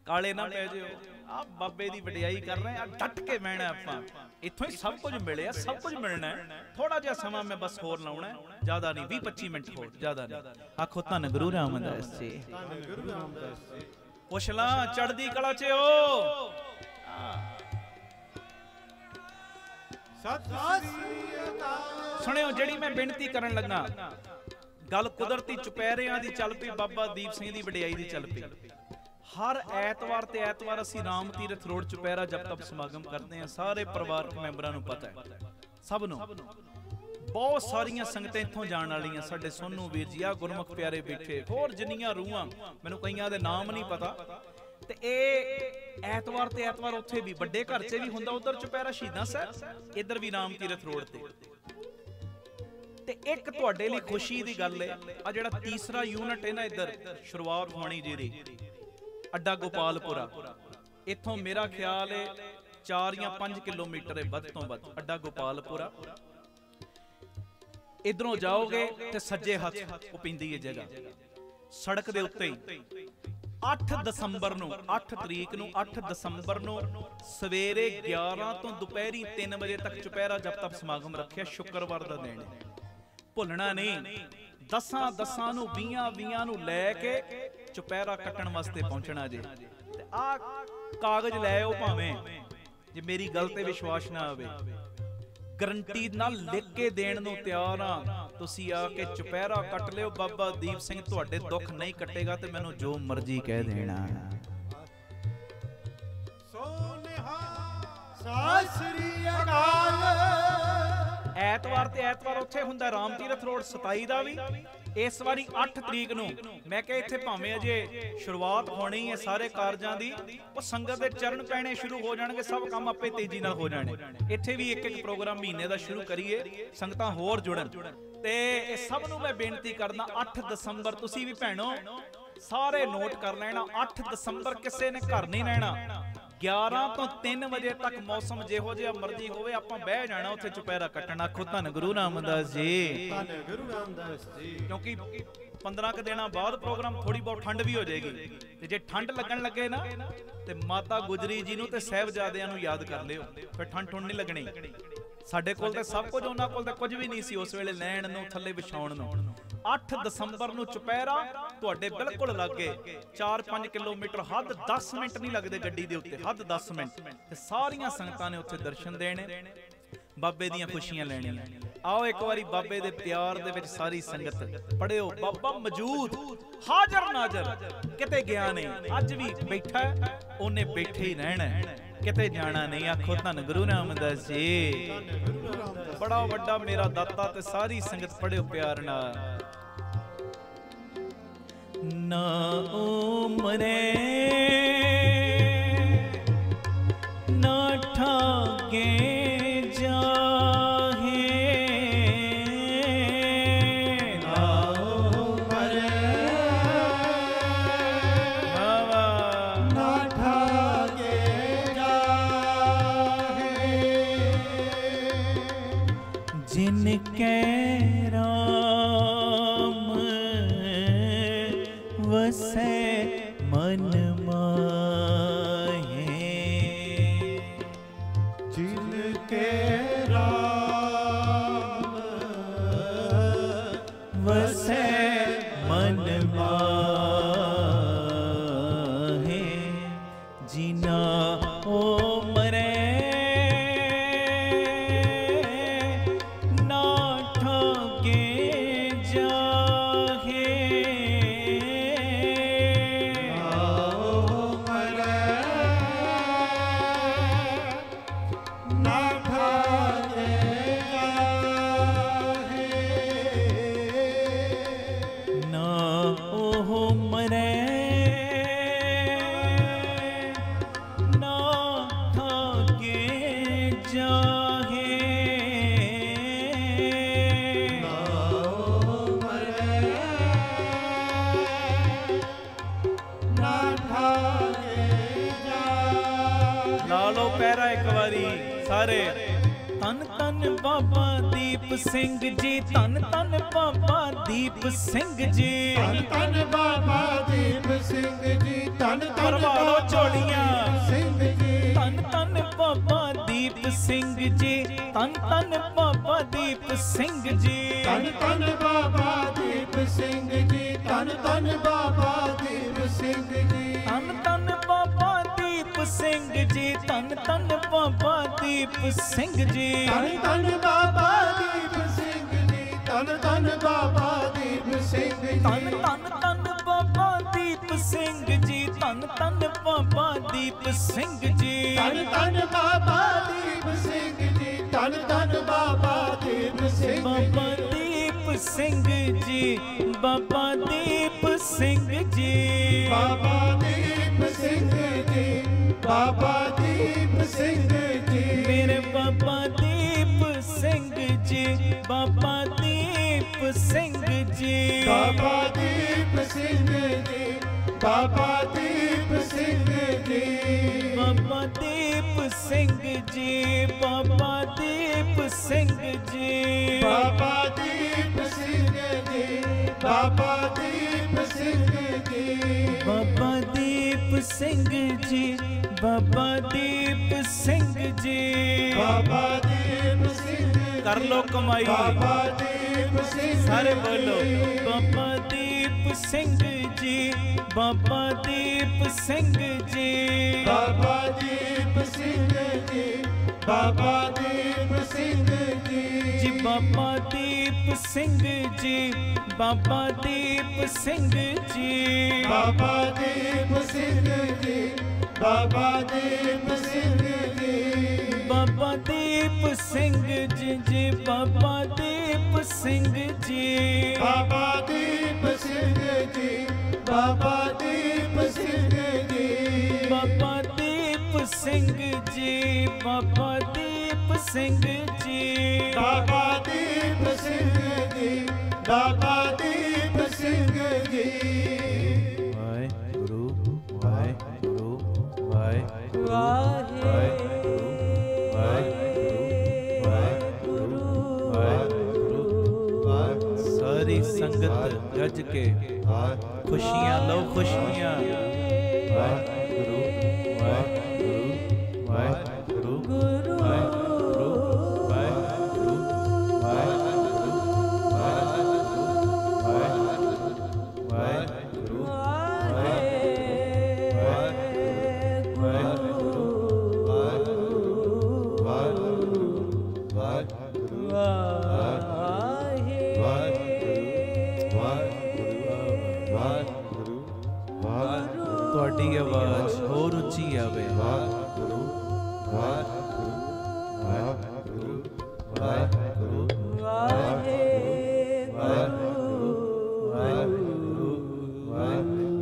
[SPEAKER 2] ਕਾਲੇ ਨਾ ਪੈ ਜਿਓ। ਆ ਬਾਬੇ ਦੀ ਵਡਿਆਈ ਕਰ ਰਹੇ ਆ, ਡਟ ਕੇ ਬਹਿਣਾ ਆਪਾਂ। ਇੱਥੋਂ ਹੀ ਸਭ ਕੁਝ ਮਿਲਿਆ, ਸਭ ਕੁਝ ਮਿਲਣਾ। ਥੋੜਾ ਜਿਹਾ ਸਮਾਂ ਮੈਂ ਬਸ ਹੋਰ ਲਾਉਣਾ, ਜ਼ਿਆਦਾ ਨਹੀਂ, 20-25 ਮਿੰਟ ਹੋਰ, ਜ਼ਿਆਦਾ ਨਹੀਂ। ਆਖੋ ਧੰਨ ਗੁਰੂ ਰਾਮਦਾਸ ਜੀ,
[SPEAKER 3] ਧੰਨ ਗੁਰੂ ਰਾਮਦਾਸ ਜੀ।
[SPEAKER 2] ਪੁੱਛ ਲਾਂ ਚੜ੍ਹਦੀ ਕਲਾ 'ਚ ਓ।
[SPEAKER 3] ਸਤਿ ਸ੍ਰੀ ਅਕਾਲ।
[SPEAKER 2] ਸੁਣਿਓ, ਜਿਹੜੀ ਮੈਂ ਬੇਨਤੀ ਕਰਨ ਲੱਗਾ, ਗੱਲ ਕੁਦਰਤੀ ਚੁਪਹਿਰਿਆਂ ਦੀ ਚੱਲ ਪਈ, ਬਾਬਾ ਦੀਪ ਸਿੰਘ ਦੀ ਵਡਿਆਈ ਦੀ ਚੱਲ ਪਈ। ਹਰ ਐਤਵਾਰ ਤੇ ਐਤਵਾਰ ਅਸੀਂ ਰਾਮ ਤੀਰਥ ਰੋਡ ਚੁਪਹਿਰਾ ਜਪ ਤਪ ਸਮਾਗਮ ਕਰਦੇ ਹਾਂ, ਸਾਰੇ ਪਰਿਵਾਰਕ ਮੈਂਬਰਾਂ ਨੂੰ ਪਤਾ ਹੈ, ਸਭ ਨੂੰ। बहुत सारियां संगतां इत्थों जाण वालियां, साडे सोनू वीर जी आ गुरमुख प्यारे बैठे, होर जिन्नियां रूहां मैनूं कईयां दे नाम नहीं पता। ते ਇਹ ਐਤਵਾਰ ਤੇ ਐਤਵਾਰ ਉੱਥੇ ਵੀ ਵੱਡੇ ਘਰ 'ਚ ਵੀ ਹੁੰਦਾ, ਉਧਰ ਚੁਪਹਿਰਾ ਸ਼ਹੀਦਾਂ ਸਾਹਿਬ, ਇੱਧਰ ਵੀ ਰਾਮ ਤੀਰਥ ਰੋਡ ਤੇ ਇੱਕ ਤੁਹਾਡੇ ਲਈ ਖੁਸ਼ੀ ਦੀ ਗੱਲ ਹੈ, ਆ ਜਿਹੜਾ ਤੀਸਰਾ ਯੂਨਿਟ ਹੈ ਨਾ ਇੱਧਰ ਸ਼ੁਰੂਆਤ ਹੋਣੀ ਜੀ ਦੀ ਅੱਡਾ ਗੋਪਾਲਪੁਰਾ, ਇੱਥੋਂ ਮੇਰਾ ਖਿਆਲ ਹੈ 4 ਜਾਂ 5 ਕਿਲੋਮੀਟਰ ਹੈ ਵੱਧ ਤੋਂ ਵੱਧ ਅੱਡਾ ਗੋਪਾਲਪੁਰਾ। ਇਧਰੋਂ ਜਾਓਗੇ ਤੇ ਸੱਜੇ ਹੱਥ ਉਹ ਪੈਂਦੀ ਹੈ ਜਗ੍ਹਾ ਸੜਕ ਦੇ ਉੱਤੇ ਹੀ। 8 ਦਸੰਬਰ ਨੂੰ 8 ਤਰੀਕ ਨੂੰ 8 ਦਸੰਬਰ ਨੂੰ ਸਵੇਰੇ 11 ਤੋਂ ਦੁਪਹਿਰੀ 3 ਵਜੇ ਤੱਕ ਚੁਪਹਿਰਾ ਜਪ ਤਪ ਸਮਾਗਮ ਰੱਖਿਆ, ਸ਼ੁੱਕਰਵਾਰ ਦਾ ਦਿਨ ਭੁੱਲਣਾ ਨਹੀਂ। 10 ਨੂੰ 20 ਨੂੰ ਲੈ ਕੇ ਚੁਪਹਿਰਾ ਕੱਟਣ ਵਾਸਤੇ ਪਹੁੰਚਣਾ ਜੇ। ਤੇ ਆ ਕਾਗਜ਼ ਲੈ ਆਓ, ਭਾਵੇਂ ਜੇ ਮੇਰੀ ਗੱਲ ਤੇ ਵਿਸ਼ਵਾਸ ਨਾ ਆਵੇ, ਗਰੰਟੀ ਨਾਲ ਲਿਖ ਕੇ ਦੇਣ ਨੂੰ ਤਿਆਰ ਆ। ਤੁਸੀਂ ਆ ਕੇ ਚੁਪਹਿਰਾ ਕੱਟ ਲਿਓ, ਬਾਬਾ ਦੀਪ ਸਿੰਘ ਤੁਹਾਡੇ ਦੁੱਖ ਨਹੀਂ ਕੱਟੇਗਾ ਤੇ ਮੈਨੂੰ ਜੋ ਮਰਜ਼ੀ ਕਹਿ ਦੇਣਾ।
[SPEAKER 3] ਸੋਨਿਹਾ ਸਤਿ ਸ੍ਰੀ ਅਕਾਲ।
[SPEAKER 2] ਐਤਵਾਰ ਤੇ ਐਤਵਾਰ ਉੱਥੇ ਹੁੰਦਾ ਰਾਮ ਤੀਰਥ ਰੋਡ 27 ਦਾ ਵੀ, ਇਸ ਵਾਰੀ 8 ਤਰੀਕ ਨੂੰ। ਮੈਂ ਕਿਹਾ ਇੱਥੇ ਭਾਵੇਂ ਅਜੇ ਸ਼ੁਰੂਆਤ ਹੋਣੀ ਹੈ ਸਾਰੇ ਕਾਰਜਾਂ ਦੀ, ਉਹ ਸੰਗਤ ਦੇ ਚਰਨ ਪੈਣੇ ਸ਼ੁਰੂ ਹੋ ਜਾਣਗੇ, ਸਭ ਕੰਮ ਆਪੇ ਤੇਜ਼ੀ ਨਾਲ ਹੋ ਜਾਣੇ। ਇੱਥੇ ਵੀ ਇੱਕ ਪ੍ਰੋਗਰਾਮ ਮਹੀਨੇ ਦਾ ਸ਼ੁਰੂ ਕਰੀਏ, ਸੰਗਤਾਂ ਹੋਰ ਜੁੜਨ। ਤੇ ਇਹ ਸਭ ਨੂੰ ਮੈਂ ਬੇਨਤੀ ਕਰਦਾ, 8 ਦਸੰਬਰ ਤੁਸੀਂ ਵੀ ਭੈਣੋ ਸਾਰੇ ਨੋਟ ਕਰ ਲੈਣਾ। 8 ਦਸੰਬਰ ਕਿਸੇ ਨੇ ਘਰ ਨਹੀਂ ਰਹਿਣਾ। 11 ਤੋਂ 3 ਵਜੇ ਤੱਕ ਮੌਸਮ ਜਿਹੋ ਜਿਹਾ ਮਰਜ਼ੀ ਹੋਵੇ, ਆਪਾਂ ਬਹਿ ਜਾਣਾ ਉੱਥੇ ਚੁਪਹਿਰਾ ਕੱਟਣਾ। ਆਖੋ ਧੰਨ ਗੁਰੂ ਰਾਮਦਾਸ ਜੀ,
[SPEAKER 3] ਧੰਨ ਗੁਰੂ ਰਾਮਦਾਸ ਜੀ।
[SPEAKER 2] ਕਿਉਂਕਿ 15 ਕੁ ਦਿਨਾਂ ਬਾਅਦ ਪ੍ਰੋਗਰਾਮ ਥੋੜੀ ਬਹੁਤ ਠੰਡ ਵੀ ਹੋ ਜਾਏਗੀ, ਤੇ ਜੇ ਠੰਡ ਲੱਗਣ ਲੱਗੇ ਨਾ ਤੇ ਮਾਤਾ ਗੁਜਰੀ ਜੀ ਨੂੰ ਤੇ ਸਾਹਿਬਜ਼ਾਦਿਆਂ ਨੂੰ ਯਾਦ ਕਰ ਲਿਓ, ਫਿਰ ਠੰਡ ਨਹੀਂ ਲੱਗਣੀ। ਸਾਡੇ ਕੋਲ ਤੇ ਸਭ ਕੁਝ, ਉਹਨਾਂ ਕੋਲ ਤਾਂ ਕੁਝ ਵੀ ਨਹੀਂ ਸੀ ਉਸ ਵੇਲੇ ਲੈਣ ਨੂੰ, ਥੱਲੇ ਵਿਛਾਉਣ ਨੂੰ। 8 ਦਸੰਬਰ ਨੂੰ ਚੁਪਹਿਰਾ ਤੁਹਾਡੇ ਬਿਲਕੁਲ ਲੱਗੇ, 4-5 ਕਿਲੋਮੀਟਰ, ਹੱਦ 10 ਮਿੰਟ ਨਹੀਂ ਲੱਗਦੇ ਗੱਡੀ ਦੇ ਉੱਤੇ, ਹੱਦ 10 ਮਿੰਟ। ਤੇ ਸਾਰੀਆਂ ਸੰਗਤਾਂ ਨੇ ਉੱਥੇ ਦਰਸ਼ਨ ਦੇਣੇ, ਬਾਬੇ ਦੀਆਂ ਖੁਸ਼ੀਆਂ ਲੈਣੀਆਂ। ਆਓ ਇੱਕ ਵਾਰੀ ਬਾਬੇ ਦੇ ਪਿਆਰ ਦੇ ਵਿੱਚ ਸਾਰੀ ਸੰਗਤ ਪੜਿਓ, ਬਾਬਾ ਮੌਜੂਦ ਹਾਜ਼ਰ ਨਾਜ਼ਰ, ਕਿਤੇ ਗਿਆ ਨਹੀਂ, ਅੱਜ ਵੀ ਬੈਠਾ, ਉਹਨੇ ਬੈਠੇ ਹੀ ਰਹਿਣਾ, ਕਿਤੇ ਜਾਣਾ ਨਹੀਂ। ਆਖੋ ਧੰਨ ਗੁਰੂ ਰਾਮਦਾਸ ਜੀ, ਬੜਾ ਵੱਡਾ ਮੇਰਾ ਦਾਤਾ। ਤੇ ਸਾਰੀ ਸੰਗਤ ਪੜਿਓ ਪਿਆਰ ਨਾਲ। ਨਾ ਉਮਰੇ ਨਾ ਠਾਗੇ ਜਾਹੇ,
[SPEAKER 3] ਨਾ ਉਮਰੇ ਨਾ ਠਾਗੇ ਜਾਹੇ,
[SPEAKER 2] ਜਿਨ ਕੈ ਰਾਮ ਵਸੈ ਮਨ ਮਾਹੇ,
[SPEAKER 3] ਜਿਨ ਕੇ ਰਾਮ
[SPEAKER 2] ਵਸੈ ਮਨ ਮਾਹੇ, ਜਿਨਾ ਓ ਮਰੇ ਨਾ ਠਾਗੇ ਜਾਹੇ,
[SPEAKER 3] ਨਾ ਠਾਗੇ ਜਾਹੇ,
[SPEAKER 2] ਨਾ ਉਹ ਮਰੇ ਨਾ ਠਾਗੇ ਜਾਹੇ,
[SPEAKER 3] ਨਾ ਠਾਗੇ ਜਾਹੇ।
[SPEAKER 2] ਲਾ ਲਓ ਪੈਰਾ ਇੱਕ ਵਾਰੀ ਸਾਰੇ। ਧੰਨ ਧੰਨ ਬਾਬਾ ਦੀਪ ਸਿੰਘ ਜੀ, ਧੰਨ ਧੰਨ ਬਾਬਾ ਦੀਪ ਸਿੰਘ ਜੀ,
[SPEAKER 3] ਧੰਨ ਧੰਨ ਬਾਬਾ ਦੀਪ ਸਿੰਘ ਜੀ, ਧੰਨ ਧੰਨ
[SPEAKER 2] ਭਰਵਾ ਲਓ
[SPEAKER 3] ਬਾਬਾ
[SPEAKER 2] ਝੋਲੀਆਂ।
[SPEAKER 3] ਦੀਪ ਸਿੰਘ ਜੀ,
[SPEAKER 2] ਧੰਨ ਧੰਨ ਬਾਬਾ ਦੀਪ ਸਿੰਘ ਜੀ, ਧੰਨ ਧੰਨ ਬਾਬਾ ਦੀਪ ਸਿੰਘ ਜੀ,
[SPEAKER 3] ਧੰਨ ਧੰਨ ਬਾਬਾ ਦੀਪ ਸਿੰਘ ਜੀ, ਧੰਨ ਧੰਨ ਬਾਬਾ ਦੀਪ ਸਿੰਘ ਜੀ,
[SPEAKER 2] ਧੰਨ ਧੰਨ ਬਾਬਾ ਦੀਪ ਸਿੰਘ ਜੀ, ਧੰਨ ਧੰਨ ਬਾਬਾ ਦੀਪ ਸਿੰਘ ਜੀ,
[SPEAKER 3] ਧੰਨ ਧੰਨ ਬਾਬਾ ਦੀਪ ਸਿੰਘ ਜੀ, ਧੰਨ ਧੰਨ ਬਾਬਾ ਦੀਪ ਸਿੰਘ ਜੀ,
[SPEAKER 2] ਧੰਨ ਧੰਨ ਧੰਨ ਬਾਬਾ ਦੀਪ ਸਿੰਘ ਜੀ, ਧੰਨ ਧੰਨ ਬਾਬਾ ਦੀਪ ਸਿੰਘ ਜੀ,
[SPEAKER 3] ਧੰਨ ਧੰਨ ਬਾਬਾ ਦੀਪ ਸਿੰਘ ਜੀ, ਧੰਨ ਧੰਨ ਬਾਬਾ ਦੀਪ ਸਿੰਘ ਜੀ,
[SPEAKER 2] ਸਿੰਘ ਜੀ, ਬਾਬਾ ਦੀਪ ਸਿੰਘ ਜੀ,
[SPEAKER 3] ਬਾਬਾ ਦੀਪ ਸਿੰਘ ਜੀ, ਬਾਬਾ ਦੀਪ ਸਿੰਘ ਜੀ,
[SPEAKER 2] ਮੇਰੇ ਬਾਬਾ ਦੀਪ ਸਿੰਘ ਜੀ, ਬਾਬਾ ਦੀਪ ਸਿੰਘ ਜੀ,
[SPEAKER 3] ਬਾਬਾ ਦੀਪ ਸਿੰਘ ਜੀ, ਬਾਬਾ ਦੀਪ ਸਿੰਘ ਜੀ,
[SPEAKER 2] ਬਾਬਾ ਦੀਪ ਸਿੰਘ ਜੀ, ਬਾਬਾ ਦੀਪ ਸਿੰਘ ਜੀ,
[SPEAKER 3] ਬਾਬਾ ਦੀਪ ਸਿੰਘ ਜੀ, ਬਾਬਾ ਦੀਪ ਸਿੰਘ ਜੀ,
[SPEAKER 2] ਬਾਬਾ ਦੀਪ ਸਿੰਘ ਜੀ, ਬਾਬਾ ਦੀਪ ਸਿੰਘ ਜੀ,
[SPEAKER 3] ਬਾਬਾ ਦੀਪ ਸਿੰਘ ਜੀ,
[SPEAKER 2] ਕਰ ਲੋ ਕਮਾਈ,
[SPEAKER 3] ਬਾਬਾ ਦੀਪ ਸਿੰਘ
[SPEAKER 2] ਸਾਰੇ ਬੋਲੋ, ਬਾਬਾ ਦੀਪ ਸਿੰਘ ਜੀ, ਬਾਬਾ ਦੀਪ ਸਿੰਘ ਜੀ,
[SPEAKER 3] ਬਾਬਾ ਦੀਪ ਸਿੰਘ ਜੀ, ਬਾਬਾ ਦੀਪ ਸਿੰਘ ਜੀ,
[SPEAKER 2] ਜੀ ਬਾਬਾ ਦੀਪ ਸਿੰਘ ਜੀ, ਬਾਬਾ ਦੀਪ ਸਿੰਘ ਜੀ,
[SPEAKER 3] ਬਾਬਾ ਦੀਪ ਸਿੰਘ ਜੀ, ਬਾਬਾ ਦੀਪ ਸਿੰਘ ਜੀ,
[SPEAKER 2] ਬਾਬਾ ਦੀਪ ਸਿੰਘ ਜੀ, ਜੀ ਬਾਬਾ ਦੀਪ ਸਿੰਘ ਜੀ,
[SPEAKER 3] ਬਾਬਾ ਦੀਪ ਸਿੰਘ ਜੀ, ਬਾਬਾ ਦੀਪ ਸਿੰਘ ਜੀ,
[SPEAKER 2] ਬਾਬਾ ਦੀਪ ਸਿੰਘ ਜੀ, ਬਾਬਾ ਦੀਪ ਸਿੰਘ ਜੀ,
[SPEAKER 3] ਬਾਬਾ ਦੀਪ ਸਿੰਘ ਜੀ, ਬਾਬਾ ਦੀਪ ਸਿੰਘ ਜੀ,
[SPEAKER 2] ਵਾਹਿਗੁਰੂ ਵਾਹਿਗੁਰੂ ਵਾਹਿਗੁਰੂ ਵਾਹਿਗੁਰੂ ਵਾਹਿਗੁਰੂ, ਸਾਰੀ ਸੰਗਤ ਗੱਜ ਕੇ ਖੁਸ਼ੀਆਂ ਲਓ, ਖੁਸ਼ੀਆਂ, ਵਾਹਿਗੁਰੂ ਵਾਹਿਗੁਰੂ ਵਾਹਿਗੁਰੂ ਵਾਹਿਗੁਰੂ ਵਾਹਿਗੁਰੂ ਵਾਹਿਗੁਰੂ ਵਾਹਿਗੁਰੂ ਵਾਹਿਗੁਰੂ ਤੁਹਾਡੀ ਆਵਾਜ਼ ਹੋਰ ਉੱਚੀ ਆਵੇ, ਵਾਹਿਗੁਰੂ ਵਾਹਿਗੁਰੂ ਵਾਹਿਗੁਰੂ ਵਾਹਿਗੁਰੂ ਵਾਹਿਗੁਰੂ ਵਾਹਿਗੁਰੂ ਵਾਹਿਗੁਰੂ ਵਾਹਿਗੁਰੂ ਵਾਹਿਗੁਰੂ ਵਾਹਿਗੁਰੂ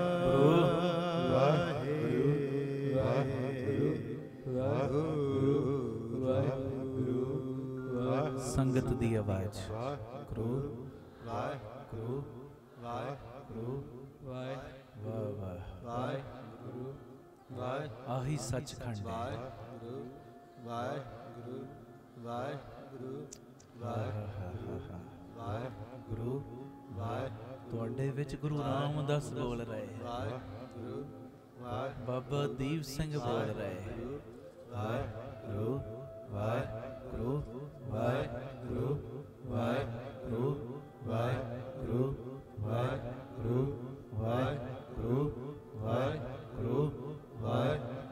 [SPEAKER 2] ਵਾਹਿਗੁਰੂ ਵਾਹਿਗੁਰੂ ਵਾਹਿਗੁਰੂ ਸੰਗਤ ਦੀ ਆਵਾਜ਼, ਵਾਹਿਗੁਰੂ ਵਾਹਿਗੁਰੂ ਵਾਹਿਗੁਰੂ ਵਾਹਿਗੁਰੂ ਵਾਹਿਗੁਰੂ, ਆਹੀ ਸੱਚਖੰਡ ਹੈ,
[SPEAKER 3] ਵਾਹਿਗੁਰੂ ਵਾਹਿਗੁਰੂ ਵਾਹਿਗੁਰੂ
[SPEAKER 2] ਵਾਹਿਗੁਰੂ ਤੁਹਾਡੇ ਵਿੱਚ ਗੁਰੂ ਰਾਮਦਾਸ ਬੋਲ ਰਹੇ,
[SPEAKER 3] ਵਾਹਿਗੁਰੂ
[SPEAKER 2] ਬਾਬਾ ਦੀਪ ਸਿੰਘ ਬੋਲ ਰਹੇ, ਵਾਹਿਗੁਰੂ ਵਾਹਿਗੁਰੂ ਵਾਹਿਗੁਰੂ ਵਾਹਿਗੁਰੂ ਵਾਹਿਗੁਰੂ ਵਾਹਿਗੁਰੂ ਵਾਹਿਗੁਰੂ ਵਾਹਿਗੁਰੂ ਵਾਹਿਗੁਰੂ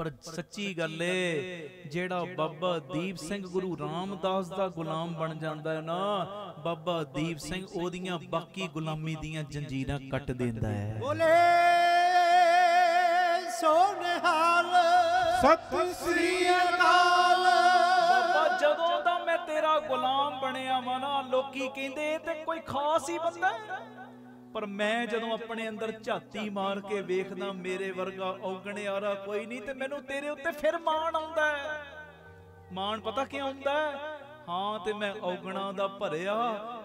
[SPEAKER 2] पर सच्ची गल है जेड़ा बाबा दीप सिंह गुरु रामदास दा गुलाम बन जांदा है ना, बाबा दीप सिंह ओदियां बाकी गुलामी दियां जंजीरां कट देंदा है।
[SPEAKER 3] बोले सोनिहाल सत श्री अकाल।
[SPEAKER 2] बाबा जदों दा मैं तेरा गुलाम बनिया वा ना, लोकी कहंदे ते कोई खास ही बंदा है, पर मैं जदों अपने अंदर झाती मार के वेखदा मेरे वर्गा औगणियारा कोई नहीं, ते मैनू तेरे उत्ते फिर माण आउंदा है। माण पता क्यों आउंदा है? हाँ ते मैं औगणा दा भरिया,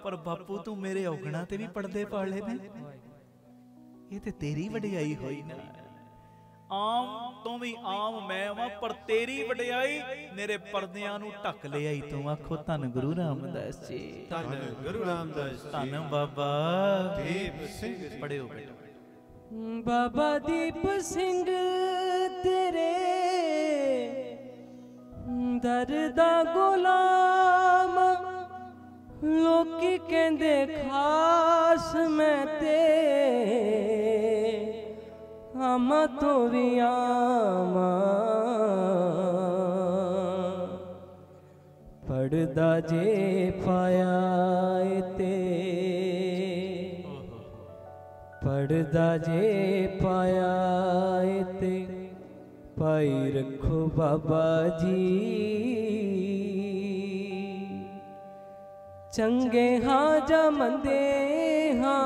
[SPEAKER 2] पर बापू तू मेरे औगणा ते भी पड़दे पाले ने, ये ते तेरी वडियाई होई ना। आम तो भी आम मैं वां, पर तेरी वडियाई मेरे पर्दियां नू ढक ले आई तू। आखो धन गुरु रामदास जी,
[SPEAKER 3] धन गुरु रामदास जी,
[SPEAKER 2] धन बाबा
[SPEAKER 3] दीप सिंह जी।
[SPEAKER 2] पढ़ियो बेटा।
[SPEAKER 4] बाबा दीप सिंह तेरे दर दा गुलाम, लोकी कहंदे खास मैं ते आमा तो भी आमा। पढ़दा जे पाया ते, पढ़दा जे पाया ते, पाई रखो बाबा जी। चंगे हाँ जा मंदे हाँ,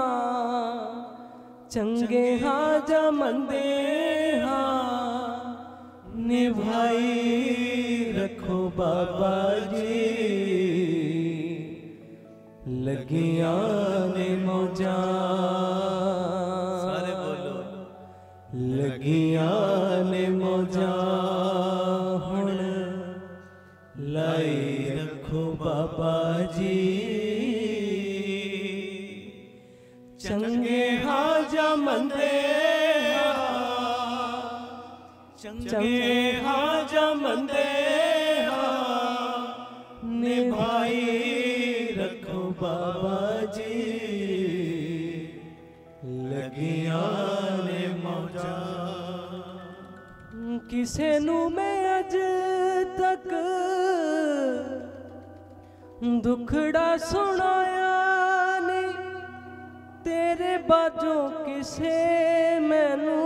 [SPEAKER 4] चंगे हाँ जा मंदे हाँ, निभाई रखो बाबा जी। लगियां ने मौजा,
[SPEAKER 2] सारे बोलो,
[SPEAKER 4] लगियां ने मौजा, हुण लाई रखो बाबा जी। चंगे हाँ जा मंदे हाँ, चंगे हाँ जा मंदे हाँ, निभाई रखो बाबा जी। लगियां ने मौजा, किसे नू मैं अज तक दुखड़ा सुनाया नहीं, तेरे बाजों किसे मैनू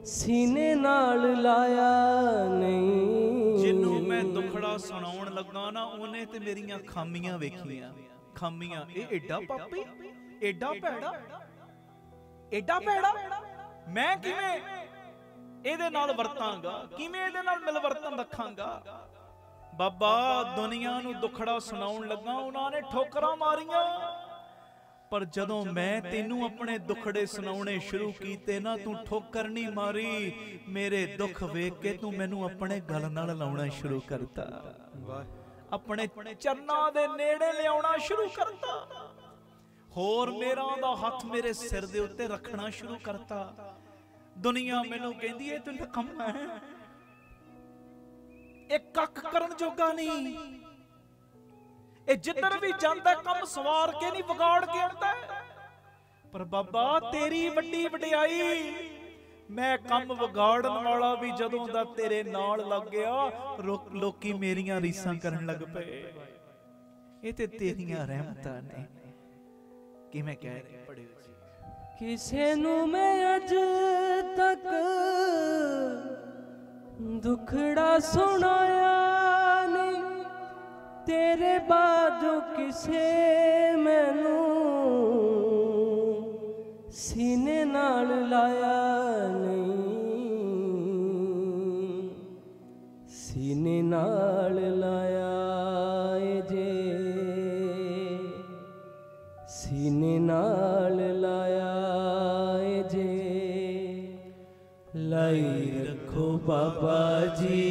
[SPEAKER 4] सीने नाल लाया नहीं।
[SPEAKER 2] जिन्नू मैं दुखड़ा सुनाउण लगा ना, उन्हें ते मेरियां खामियां वेखियां। खामियां ए एडा पापी, एडा भैड़ा, एडा भैड़ा, मैं किवें ਇਹਦੇ ਨਾਲ ਵਰਤਾਂਗਾ, ਕਿਵੇਂ ਇਹਦੇ ਨਾਲ ਮਿਲਵਰਤਨ ਰੱਖਾਂਗਾ। ਬਾਬਾ ਦੁਨੀਆ ਨੂੰ ਦੁਖੜਾ ਸੁਣਾਉਣ ਲੱਗਾ, ਉਹਨਾਂ ਨੇ ਠੋਕਰਾਂ ਮਾਰੀਆਂ, ਪਰ ਜਦੋਂ ਮੈਂ ਤੈਨੂੰ ਆਪਣੇ ਦੁਖੜੇ ਸੁਣਾਉਣੇ ਸ਼ੁਰੂ ਕੀਤੇ ਨਾ, ਤੂੰ ਠੋਕਰ ਨਹੀਂ ਮਾਰੀ। ਮੇਰੇ ਦੁੱਖ ਵੇਖ ਕੇ ਤੂੰ ਮੈਨੂੰ ਆਪਣੇ ਗਲ ਨਾਲ ਲਾਉਣਾ ਸ਼ੁਰੂ ਕਰਤਾ, ਆਪਣੇ ਚਰਨਾਂ ਦੇ ਨੇੜੇ ਲਿਆਉਣਾ ਸ਼ੁਰੂ ਕਰਤਾ, ਹੋਰ ਮੇਰਾ ਦਾ ਹੱਥ ਮੇਰੇ ਸਿਰ ਦੇ ਉੱਤੇ ਰੱਖਣਾ ਸ਼ੁਰੂ ਕਰਤਾ। ਦੁਨੀਆ ਮੈਨੂੰ ਕਹਿੰਦੀ ਏ ਤੂੰ ਨਕੰਮਾ ਹੈ, ਇਹ ਕੱਖ ਕਰਨ ਜੋਗਾ ਨਹੀਂ, ਇਹ ਜਿੱਧਰ ਵੀ ਜਾਂਦਾ ਕੰਮ ਸਵਾਰ ਕੇ ਨਹੀਂ ਵਿਗਾੜ ਕੇ ਆਉਂਦਾ। ਪਰ ਬਾਬਾ ਤੇਰੀ ਵੱਡੀ ਵਡਿਆਈ, ਮੈਂ ਕੰਮ ਵਿਗਾੜਨ ਵਾਲਾ ਵੀ ਜਦੋਂ ਦਾ ਤੇਰੇ ਨਾਲ ਲੱਗ ਗਿਆ, ਲੋਕੀ ਮੇਰੀਆਂ ਰੀਸਾਂ ਕਰਨ ਲੱਗ ਪਏ। ਇਹ ਤੇ ਤੇਰੀਆਂ ਰਹਿਮਤਾਂ ਨੇ। ਕਿਵੇਂ ਕਹਿ ਰਹੇ ਪੜਿਓ ਜੀ।
[SPEAKER 4] ਕਿਸੇ ਨੂੰ ਮੈਂ ਅਜ ਤੱਕ ਦੁਖੜਾ ਸੁਣਾਇਆ ਨਹੀਂ, ਤੇਰੇ ਬਾਝੋਂ ਕਿਸੇ ਮੈਨੂੰ ਸੀਨੇ ਨਾਲ ਲਾਇਆ ਨਹੀਂ, ਸੀਨੇ ਨਾਲ ਲਾਇਆ ਏ ਜੇ, ਸੀਨੇ ਨਾਲ ਲਾਇਆ ਏ ਜੇ। ਲਾਈ ਰੱਖੋ ਬਾਬਾ ਜੀ,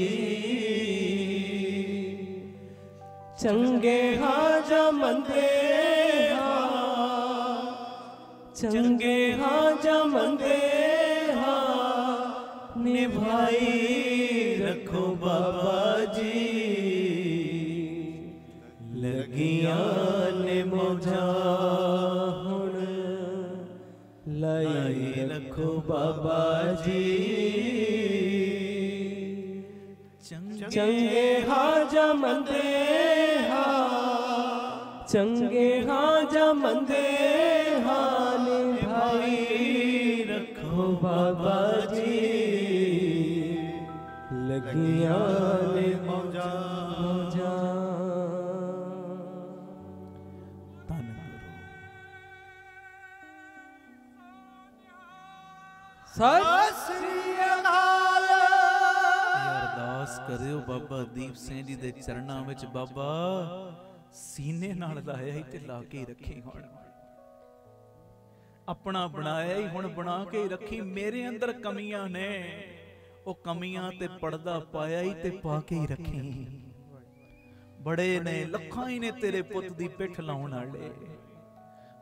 [SPEAKER 4] ਚੰਗੇ ਹਾਂ ਜਾਂ ਮੰਦੇ ਹਾਂ, ਚੰਗੇ ਹਾਂ ਜਾਂ ਮੰਦੇ ਹਾਂ, ਨਿਭਾਈ ਰੱਖੋ ਬਾਬਾ ਜੀ। ਲੱਗੀਆਂ ਨੇ ਮੌਜਾਂ ਹੁਣ, ਲਾਈ ਰੱਖੋ ਬਾਬਾ ਜੀ। ਚੰਗੇ ਹਾਂ ਜਾਂ ਮੰਦੇ ਹਾਂ, ਚੰਗੇ ਹਾਂ ਜਾਂ ਮੰਦੇ ਹਾਂ, ਨਿਭਾਈ ਰੱਖੋ ਬਾਬਾ ਜੀ, ਲੱਗੀਆਂ ਨੇ ਮੌਜਾਂ।
[SPEAKER 1] ਧੰਨ ਗੁਰੂ।
[SPEAKER 4] ਸਤਿ ਸ੍ਰੀ ਅਕਾਲ।
[SPEAKER 2] ਅਰਦਾਸ ਕਰਿਓ ਬਾਬਾ ਦੀਪ ਸਿੰਘ ਜੀ ਦੇ ਚਰਨਾਂ ਵਿੱਚ, ਬਾਬਾ ਸੀਨੇ ਨਾਲ ਲਾਇਆ ਹੀ ਤੇ ਲਾ ਕੇ ਰੱਖੀ, ਹੁਣ ਆਪਣਾ ਬਣਾਇਆ ਹੀ ਹੁਣ ਬਣਾ ਕੇ ਰੱਖੀ। ਮੇਰੇ ਅੰਦਰ ਕਮੀਆਂ ਨੇ, ਉਹ ਕਮੀਆਂ ਤੇ ਪਰਦਾ ਪਾਇਆ ਹੀ ਤੇ ਪਾ ਕੇ ਹੀ ਰੱਖੀ। ਬੜੇ ਨੇ ਲੱਖਾਂ ਹੀ ਨੇ ਤੇਰੇ ਪੁੱਤ ਦੀ ਪਿੱਠ ਲਾਉਣ ਵਾਲੇ,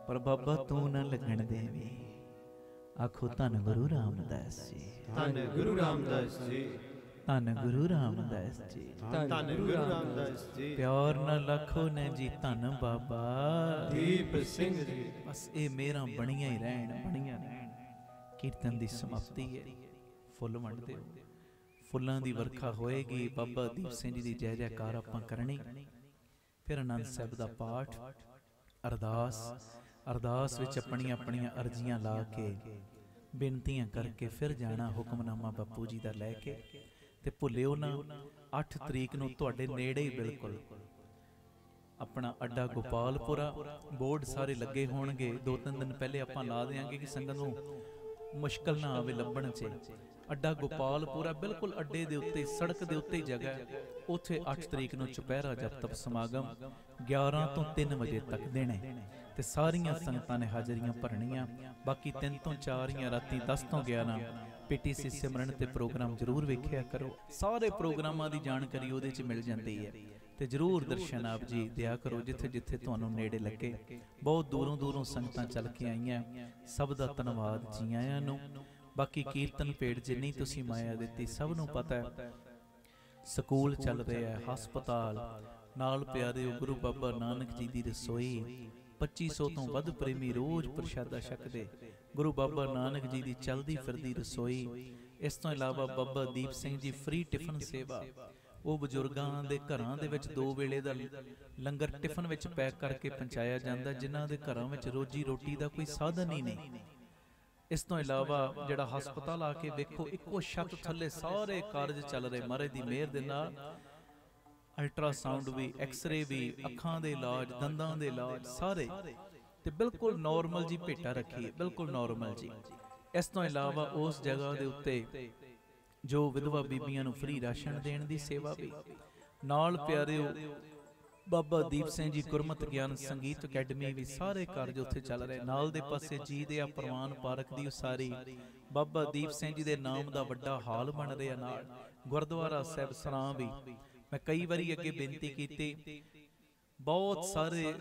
[SPEAKER 2] ਪਰ ਬਾਬਾ ਤੂੰ ਨਾ ਲੱਗਣ ਦੇਵੀਂ। ਆਖੋ ਧੰਨ ਗੁਰੂ ਰਾਮਦਾਸ ਜੀ,
[SPEAKER 3] ਧੰਨ ਗੁਰੂ ਰਾਮਦਾਸ ਜੀ,
[SPEAKER 1] ਧੰਨ ਗੁਰੂ ਰਾਮਦਾਸ ਜੀ,
[SPEAKER 3] ਧੰਨ ਗੁਰੂ ਰਾਮਦਾਸ ਜੀ।
[SPEAKER 1] ਪਿਆਰ ਨਾਲ ਆਖੋ ਨੇ ਜੀ ਧੰਨ ਬਾਬਾ
[SPEAKER 3] ਦੀਪ ਸਿੰਘ ਜੀ।
[SPEAKER 2] ਬਸ ਇਹ ਮੇਰਾ ਬਣੀਆਂ ਹੀ ਰਹਿਣ, ਬਣੀਆਂ ਰਹਿਣ। ਕੀਰਤਨ ਦੀ ਸਮਾਪਤੀ ਹੈ, ਫੁੱਲ ਵੰਡ ਦਿਓ। ਫੁੱਲਾਂ ਦੀ ਵਰਖਾ ਹੋਏਗੀ, ਬਾਬਾ ਦੀਪ ਸਿੰਘ ਜੀ ਦੀ ਜੈ ਜੈਕਾਰ ਆਪਾਂ ਕਰਨੀ। ਫਿਰ ਆਨੰਦ ਸਾਹਿਬ ਦਾ ਪਾਠ, ਅਰਦਾਸ। ਅਰਦਾਸ ਵਿੱਚ ਆਪਣੀਆਂ ਆਪਣੀਆਂ ਅਰਜ਼ੀਆਂ ਲਾ ਕੇ, ਬੇਨਤੀਆਂ ਕਰਕੇ ਫਿਰ ਜਾਣਾ ਹੁਕਮਨਾਮਾ ਬਾਪੂ ਜੀ ਦਾ ਲੈ ਕੇ। ਤੇ ਭੁੱਲਿਓ ਨਾ 8 ਤਰੀਕ ਨੂੰ ਤੁਹਾਡੇ ਨੇੜੇ ਹੀ ਬਿਲਕੁਲ ਆਪਣਾ ਅੱਡਾ ਗੋਪਾਲਪੁਰਾ, ਬੋਰਡ ਸਾਰੇ ਲੱਗੇ ਹੋਣਗੇ। 2-3 ਦਿਨ ਪਹਿਲੇ ਆਪਾਂ ਲਾ ਦੇਾਂਗੇ ਕਿ ਸੰਗਤ ਨੂੰ ਮੁਸ਼ਕਲ ਨਾ ਆਵੇ ਲੱਭਣ 'ਚ। ਅੱਡਾ ਗੋਪਾਲਪੁਰਾ ਬਿਲਕੁਲ ਅੱਡੇ ਦੇ ਉੱਤੇ, ਸੜਕ ਦੇ ਉੱਤੇ ਹੀ ਜਗ੍ਹਾ। ਉੱਥੇ 8 ਤਰੀਕ ਨੂੰ ਚੁਪਹਿਰਾ ਜਪ ਤਪ ਸਮਾਗਮ 11 ਤੋਂ 3 ਵਜੇ ਤੱਕ ਦੇਣੇ, ਤੇ ਸਾਰੀਆਂ ਸੰਗਤਾਂ ਨੇ ਹਾਜ਼ਰੀਆਂ ਭਰਨੀਆਂ। ਬਾਕੀ 3 ਤੋਂ 4 ਜਾਂ ਰਾਤੀ 10 ਤੋਂ 11 PTC ਸਿਮਰਨ ਤੇ ਪ੍ਰੋਗਰਾਮ ਜ਼ਰੂਰ ਵੇਖਿਆ ਕਰੋ। ਸਾਰੇ ਪ੍ਰੋਗਰਾਮਾਂ ਦੀ ਜਾਣਕਾਰੀ ਉਹਦੇ 'ਚ ਮਿਲ ਜਾਂਦੀ ਹੈ। ਤੇ ਜ਼ਰੂਰ ਦਰਸ਼ਨ ਆਪ ਜੀ ਦਿਆ ਕਰੋ ਜਿੱਥੇ ਜਿੱਥੇ ਤੁਹਾਨੂੰ ਨੇੜੇ ਲੱਗੇ। ਬਹੁਤ ਦੂਰੋਂ ਦੂਰੋਂ ਸੰਗਤਾਂ ਚੱਲ ਕੇ ਆਈਆਂ, ਸਭ ਦਾ ਧੰਨਵਾਦ ਜੀ ਆਇਆਂ ਨੂੰ। ਬਾਕੀ ਕੀਰਤਨ ਭੇਟ ਜਿੰਨੀ ਤੁਸੀਂ ਮਾਇਆ ਦਿੱਤੀ, ਸਭ ਨੂੰ ਪਤਾ ਹੈ। ਸਕੂਲ ਚੱਲ ਰਿਹਾ, ਹਸਪਤਾਲ ਨਾਲ ਪਿਆਰਿਓ ਗੁਰੂ ਬਾਬਾ ਨਾਨਕ ਜੀ ਦੀ ਰਸੋਈ, 2500 ਤੋਂ ਵੱਧ ਪ੍ਰੇਮੀ ਰੋਜ਼ ਪ੍ਰਸ਼ਾਦਾ ਛਕਦੇ। ਗੁਰੂ ਬਾਬਾ ਨਾਨਕ ਜੀ ਦੀ ਚਲਦੀ ਫਿਰਦੀ ਰਸੋਈ। ਇਸ ਤੋਂ ਇਲਾਵਾ ਬਾਬਾ ਦੀਪ ਸਿੰਘ ਜੀ ਫ੍ਰੀ ਟਿਫਨ ਸੇਵਾ, ਉਹ ਬਜ਼ੁਰਗਾਂ ਦੇ ਘਰਾਂ ਦੇ ਵਿੱਚ 2 ਵੇਲੇ ਦਾ ਲੰਗਰ ਟਿਫਨ ਵਿੱਚ ਪੈਕ ਕਰਕੇ ਪਹੁੰਚਾਇਆ ਜਾਂਦਾ, ਜਿਨ੍ਹਾਂ ਦੇ ਘਰਾਂ ਵਿੱਚ ਰੋਜੀ ਰੋਟੀ ਦਾ ਕੋਈ ਸਾਧਨ ਹੀ ਨਹੀਂ। ਇਸ ਤੋਂ ਇਲਾਵਾ ਜਿਹੜਾ ਹਸਪਤਾਲ ਆ ਕੇ ਵੇਖੋ, ਇੱਕੋ ਛੱਤ ਥੱਲੇ ਸਾਰੇ ਕਾਰਜ ਚੱਲ ਰਹੇ ਮਹਾਰਾਜ ਦੀ ਮਿਹਰ ਦੇ ਨਾਲ। ਅਲਟਰਾਸਾਊਂਡ ਵੀ, ਐਕਸਰੇ ਵੀ, ਅੱਖਾਂ ਦੇ ਇਲਾਜ, ਦੰਦਾਂ ਦੇ ਇਲਾਜ ਸਾਰੇ, ਤੇ ਬਿਲਕੁਲ ਨਾਰਮਲ ਜੀ ਭੇਟਾ ਰੱਖੀ ਹੈ, ਬਿਲਕੁਲ ਨਾਰਮਲ ਜੀ। ਇਸ ਤੋਂ ਇਲਾਵਾ ਉਸ ਜਗ੍ਹਾ ਦੇ ਉੱਤੇ ਜੋ ਵਿਧਵਾ ਬੀਬੀਆਂ ਨੂੰ ਫ੍ਰੀ ਰਾਸ਼ਨ ਦੇਣ ਦੀ ਸੇਵਾ ਵੀ ਨਾਲ। ਪਿਆਰਿਓ ਬਾਬਾ ਦੀਪ ਸਿੰਘ ਜੀ ਗੁਰਮਤਿ ਗਿਆਨ ਸੰਗੀਤ ਅਕੈਡਮੀ ਵੀ, ਸਾਰੇ ਕਾਰਜ ਉੱਥੇ ਚੱਲ ਰਹੇ। ਨਾਲ ਦੇ ਪਾਸੇ ਜੀ ਦੇ ਪ੍ਰਵਾਨ ਪਾਰਕ ਦੀ ਉਸਾਰੀ, ਬਾਬਾ ਦੀਪ ਸਿੰਘ ਜੀ ਦੇ ਨਾਮ ਦਾ ਵੱਡਾ ਹਾਲ ਬਣ ਰਿਹਾ। ਨਾਲ ਗੁਰਦੁਆਰਾ ਸਾਹਿਬ ਸਰਾਂ ਵੀ। ਮੈਂ ਕਈ ਵਾਰੀ ਅੱਗੇ ਬੇਨਤੀ ਕੀਤੀ, ਬਹੁਤ ਸਾਰੇ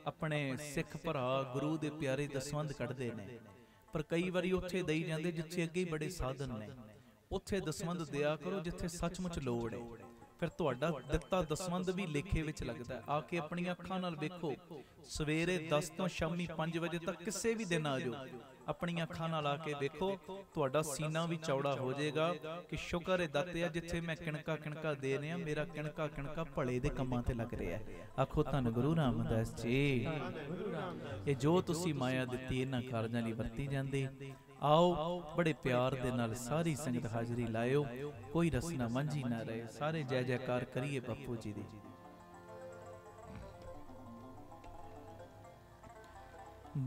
[SPEAKER 2] ਆਪਣੇ ਸਿੱਖ ਭਰਾ ਗੁਰੂ ਦੇ ਪਿਆਰੇ ਦਸਵੰਧ ਕੱਢਦੇ ਨੇ, ਪਰ ਕਈ ਵਾਰੀ ਉੱਥੇ ਦੇਈ ਜਾਂਦੇ ਜਿੱਥੇ ਅੱਗੇ ਬੜੇ ਸਾਧਨ ਨੇ। ਉੱਥੇ ਦਸਵੰਧ ਦਿਆ ਕਰੋ ਜਿੱਥੇ ਸੱਚਮੁੱਚ ਲੋੜ ਹੈ। ਫਿਰ ਤੁਹਾਡਾ ਦਿੱਤਾ ਦਸਵੰਧ ਵੀ ਲੇਖੇ ਵਿੱਚ ਲੱਗਦਾ। ਆ ਕੇ ਆਪਣੀਆਂ ਅੱਖਾਂ ਨਾਲ ਵੇਖੋ, ਸਵੇਰੇ 10 ਤੋਂ ਸ਼ਾਮੀ 5 ਵਜੇ ਤੱਕ ਕਿਸੇ ਵੀ ਦਿਨ ਆ ਜਾਓ, ਆਪਣੀਆਂ ਅੱਖਾਂ ਨਾਲ ਆ ਕੇ ਵੇਖੋ, ਤੁਹਾਡਾ ਸੀਨਾ ਵੀ ਚੌੜਾ ਹੋ ਜਾਏਗਾ ਕਿ ਸ਼ੁਕਰ ਹੈ ਦਾਤਿਆ, ਜਿੱਥੇ ਮੈਂ ਕਿਣਕਾ ਕਿਣਕਾ ਦੇ ਰਿਹਾ, ਮੇਰਾ ਕਿਣਕਾ ਕਿਣਕਾ ਭਲੇ ਦੇ ਕੰਮਾਂ ਤੇ ਲੱਗ ਰਿਹਾ। ਆਖੋ ਧੰਨ ਗੁਰੂ ਰਾਮਦਾਸ ਜੀ। ਇਹ ਜੋ ਤੁਸੀਂ ਮਾਇਆ ਦਿੱਤੀ ਇਹਨਾਂ ਕਾਰਜਾਂ ਲਈ ਵਰਤੀ ਜਾਂਦੀ। ਆਓ ਬੜੇ ਪਿਆਰ ਦੇ ਨਾਲ ਸਾਰੀ ਸੰਗਤ ਹਾਜ਼ਰੀ ਲਾਇਓ, ਕੋਈ ਰਸਨਾ ਮੰਝੀ ਨਾ ਰਹੇ। ਸਾਰੇ ਜੈ ਜੈਕਾਰ ਕਰੀਏ ਬਾਪੂ ਜੀ ਦੀ।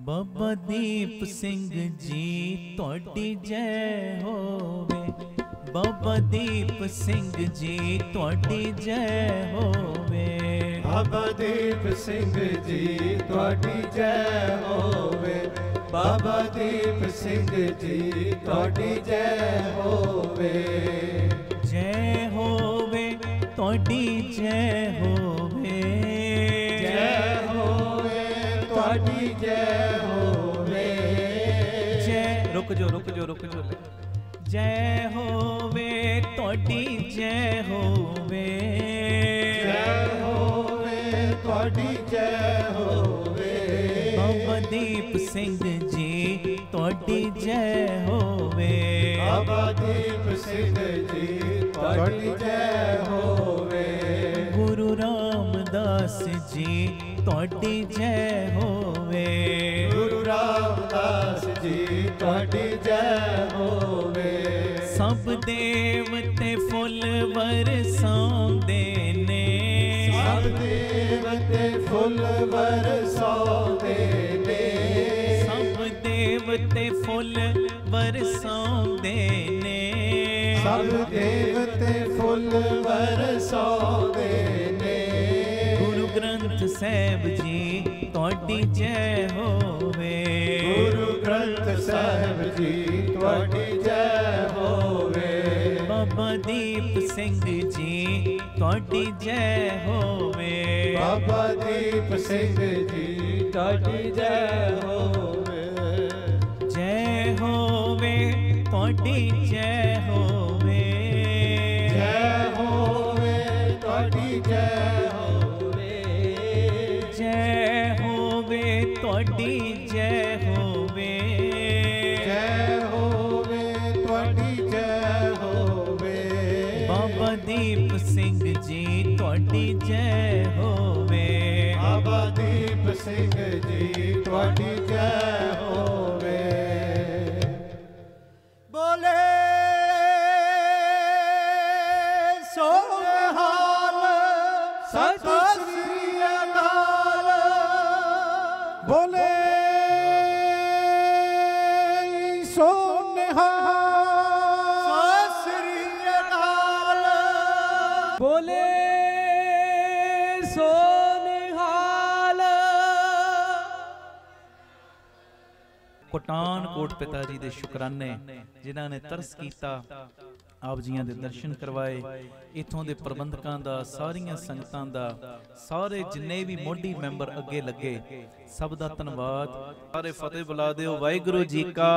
[SPEAKER 1] ਬਾਬਾ ਦੀਪ ਸਿੰਘ ਜੀ ਤੁਹਾਡੀ ਜੈ ਹੋਵੇ, ਬਾਬਾ ਦੀਪ ਸਿੰਘ ਜੀ ਤੁਹਾਡੀ ਜੈ ਹੋਵੇ,
[SPEAKER 3] ਬਾਬਾ ਦੀਪ ਸਿੰਘ ਜੀ ਤੁਹਾਡੀ ਜੈ ਹੋਵੇ, ਬਾਬਾ ਦੀਪ ਸਿੰਘ ਜੀ ਤੁਹਾਡੀ ਜੈ ਹੋਵੇ।
[SPEAKER 1] ਜੈ ਹੋਵੇ ਤੁਹਾਡੀ ਜੈ ਹੋਵੇ,
[SPEAKER 3] ਜੈ ਹੋਵੇ ਤੁਹਾਡੀ ਜੈ ਹੋਵੇ।
[SPEAKER 1] ਜੈ ਰੁਕ ਜੋ ਜੈ ਹੋਵੇ ਤੁਹਾਡੀ ਜੈ ਹੋਵੇ,
[SPEAKER 3] ਜੈ ਹੋਵੇ ਤੁਹਾਡੀ ਜੈ ਹੋਵੇ।
[SPEAKER 1] ਬਾਬਾ ਦੀਪ ਸਿੰਘ ਜੀ ਤੁਹਾਡੀ ਜੈ ਹੋਵੇ,
[SPEAKER 3] ਬਾਬਾ ਦੀਪ ਸਿੰਘ ਜੀ ਤੁਹਾਡੀ ਜੈ ਹੋਵੇ।
[SPEAKER 2] ਗੁਰੂ ਰਾਮਦਾਸ ਜੀ ਤੁਹਾਡੀ ਜੈ ਹੋਵੇ।
[SPEAKER 3] ਗੁਰੂ ਰਾਮਦਾਸ ਜੀ ਤੁਹਾਡੀ ਜੈ ਹੋਵੇ।
[SPEAKER 2] ਸਭ ਦੇਵਤੇ ਫੁੱਲ ਵਰਸਾਉਂਦੇ ਨੇ।
[SPEAKER 3] ਸਭ ਦੇਵਤੇ ਫੁੱਲ ਵਰਸਾਉਂਦੇ ਨੇ।
[SPEAKER 2] ਸਭ ਦੇਵਤੇ ਫੁੱਲ ਵਰਸਾਉਂਦੇ ਨੇ।
[SPEAKER 3] ਸਭ ਦੇਵਤੇ ਫੁੱਲ ਵਰਸਾਉਂਦੇ ਨੇ।
[SPEAKER 2] ਗੁਰੂ ਗ੍ਰੰਥ ਸਾਹਿਬ ਜੀ ਤੁਹਾਡੀ ਜੈ ਹੋਵੇ।
[SPEAKER 3] ਗੁਰੂ ਗ੍ਰੰਥ ਸਾਹਿਬ ਜੀ ਤੁਹਾਡੀ ਜੈ ਹੋਵੇ।
[SPEAKER 2] ਬਾਬਾ ਦੀਪ ਸਿੰਘ ਜੀ ਤੁਹਾਡੀ ਜੈ ਹੋਵੇ।
[SPEAKER 3] ਬਾਬਾ ਦੀਪ ਸਿੰਘ ਜੀ ਤੁਹਾਡੀ ਜੈ ਹੋਵੇ।
[SPEAKER 2] ਜੈ ਹੋਵੇ ਤੁਹਾਡੀ ਜੈ ਹੋਵੇ।
[SPEAKER 3] ਜੈ ਹੋਵੇ ਤੁਹਾਡੀ ਜੈ ਹੋਵੇ।
[SPEAKER 2] ਜੈ ਹੋਵੇ ਤੁਹਾਡੀ ਜੈ ਹੋਵੇ।
[SPEAKER 3] ਜੈ ਹੋਵੇ ਤੁਹਾਡੀ ਜੈ ਹੋਵੇ।
[SPEAKER 2] ਬਾਬਾ ਦੀਪ ਸਿੰਘ ਜੀ ਤੁਹਾਡੀ ਜੈ ਹੋਵੇ।
[SPEAKER 3] ਬਾਬਾ ਦੀਪ ਸਿੰਘ ਜੀ ਤੁਹਾਡੀ ਜੈ ਹੋਵੇ। ਬੋਲੇ ਸੋ ਨਿਹਾਲ ਸਤਿ ਸ੍ਰੀ ਅਕਾਲ। ਬੋਲੇ ਸੋ ਨਿਹਾਲ ਸਤਿ ਸ੍ਰੀ ਅਕਾਲ।
[SPEAKER 4] ਬੋਲੇ ਸੋ ਨਿਹਾਲ।
[SPEAKER 2] ਪਠਾਨਕੋਟ ਪਿਤਾ ਜੀ ਦੇ ਸ਼ੁਕਰਾਨੇ ਜਿਨ੍ਹਾਂ ਨੇ ਤਰਸ ਕੀਤਾ, ਆਪ ਜੀਆਂ ਦੇ ਦਰਸ਼ਨ ਕਰਵਾਏ। ਇਥੋਂ ਦੇ ਪ੍ਰਬੰਧਕਾਂ ਦਾ, ਸਾਰੀਆਂ ਸੰਗਤਾਂ ਦਾ, ਸਾਰੇ ਜਿੰਨੇ ਵੀ ਮੋਢੀ ਮੈਂਬਰ ਅੱਗੇ ਲੱਗੇ, ਸਭ ਦਾ ਧੰਨਵਾਦ। ਸਾਰੇ ਫਤਿਹ ਬੁਲਾ ਦਿਓ। ਵਾਹਿਗੁਰੂ ਜੀ ਕਾ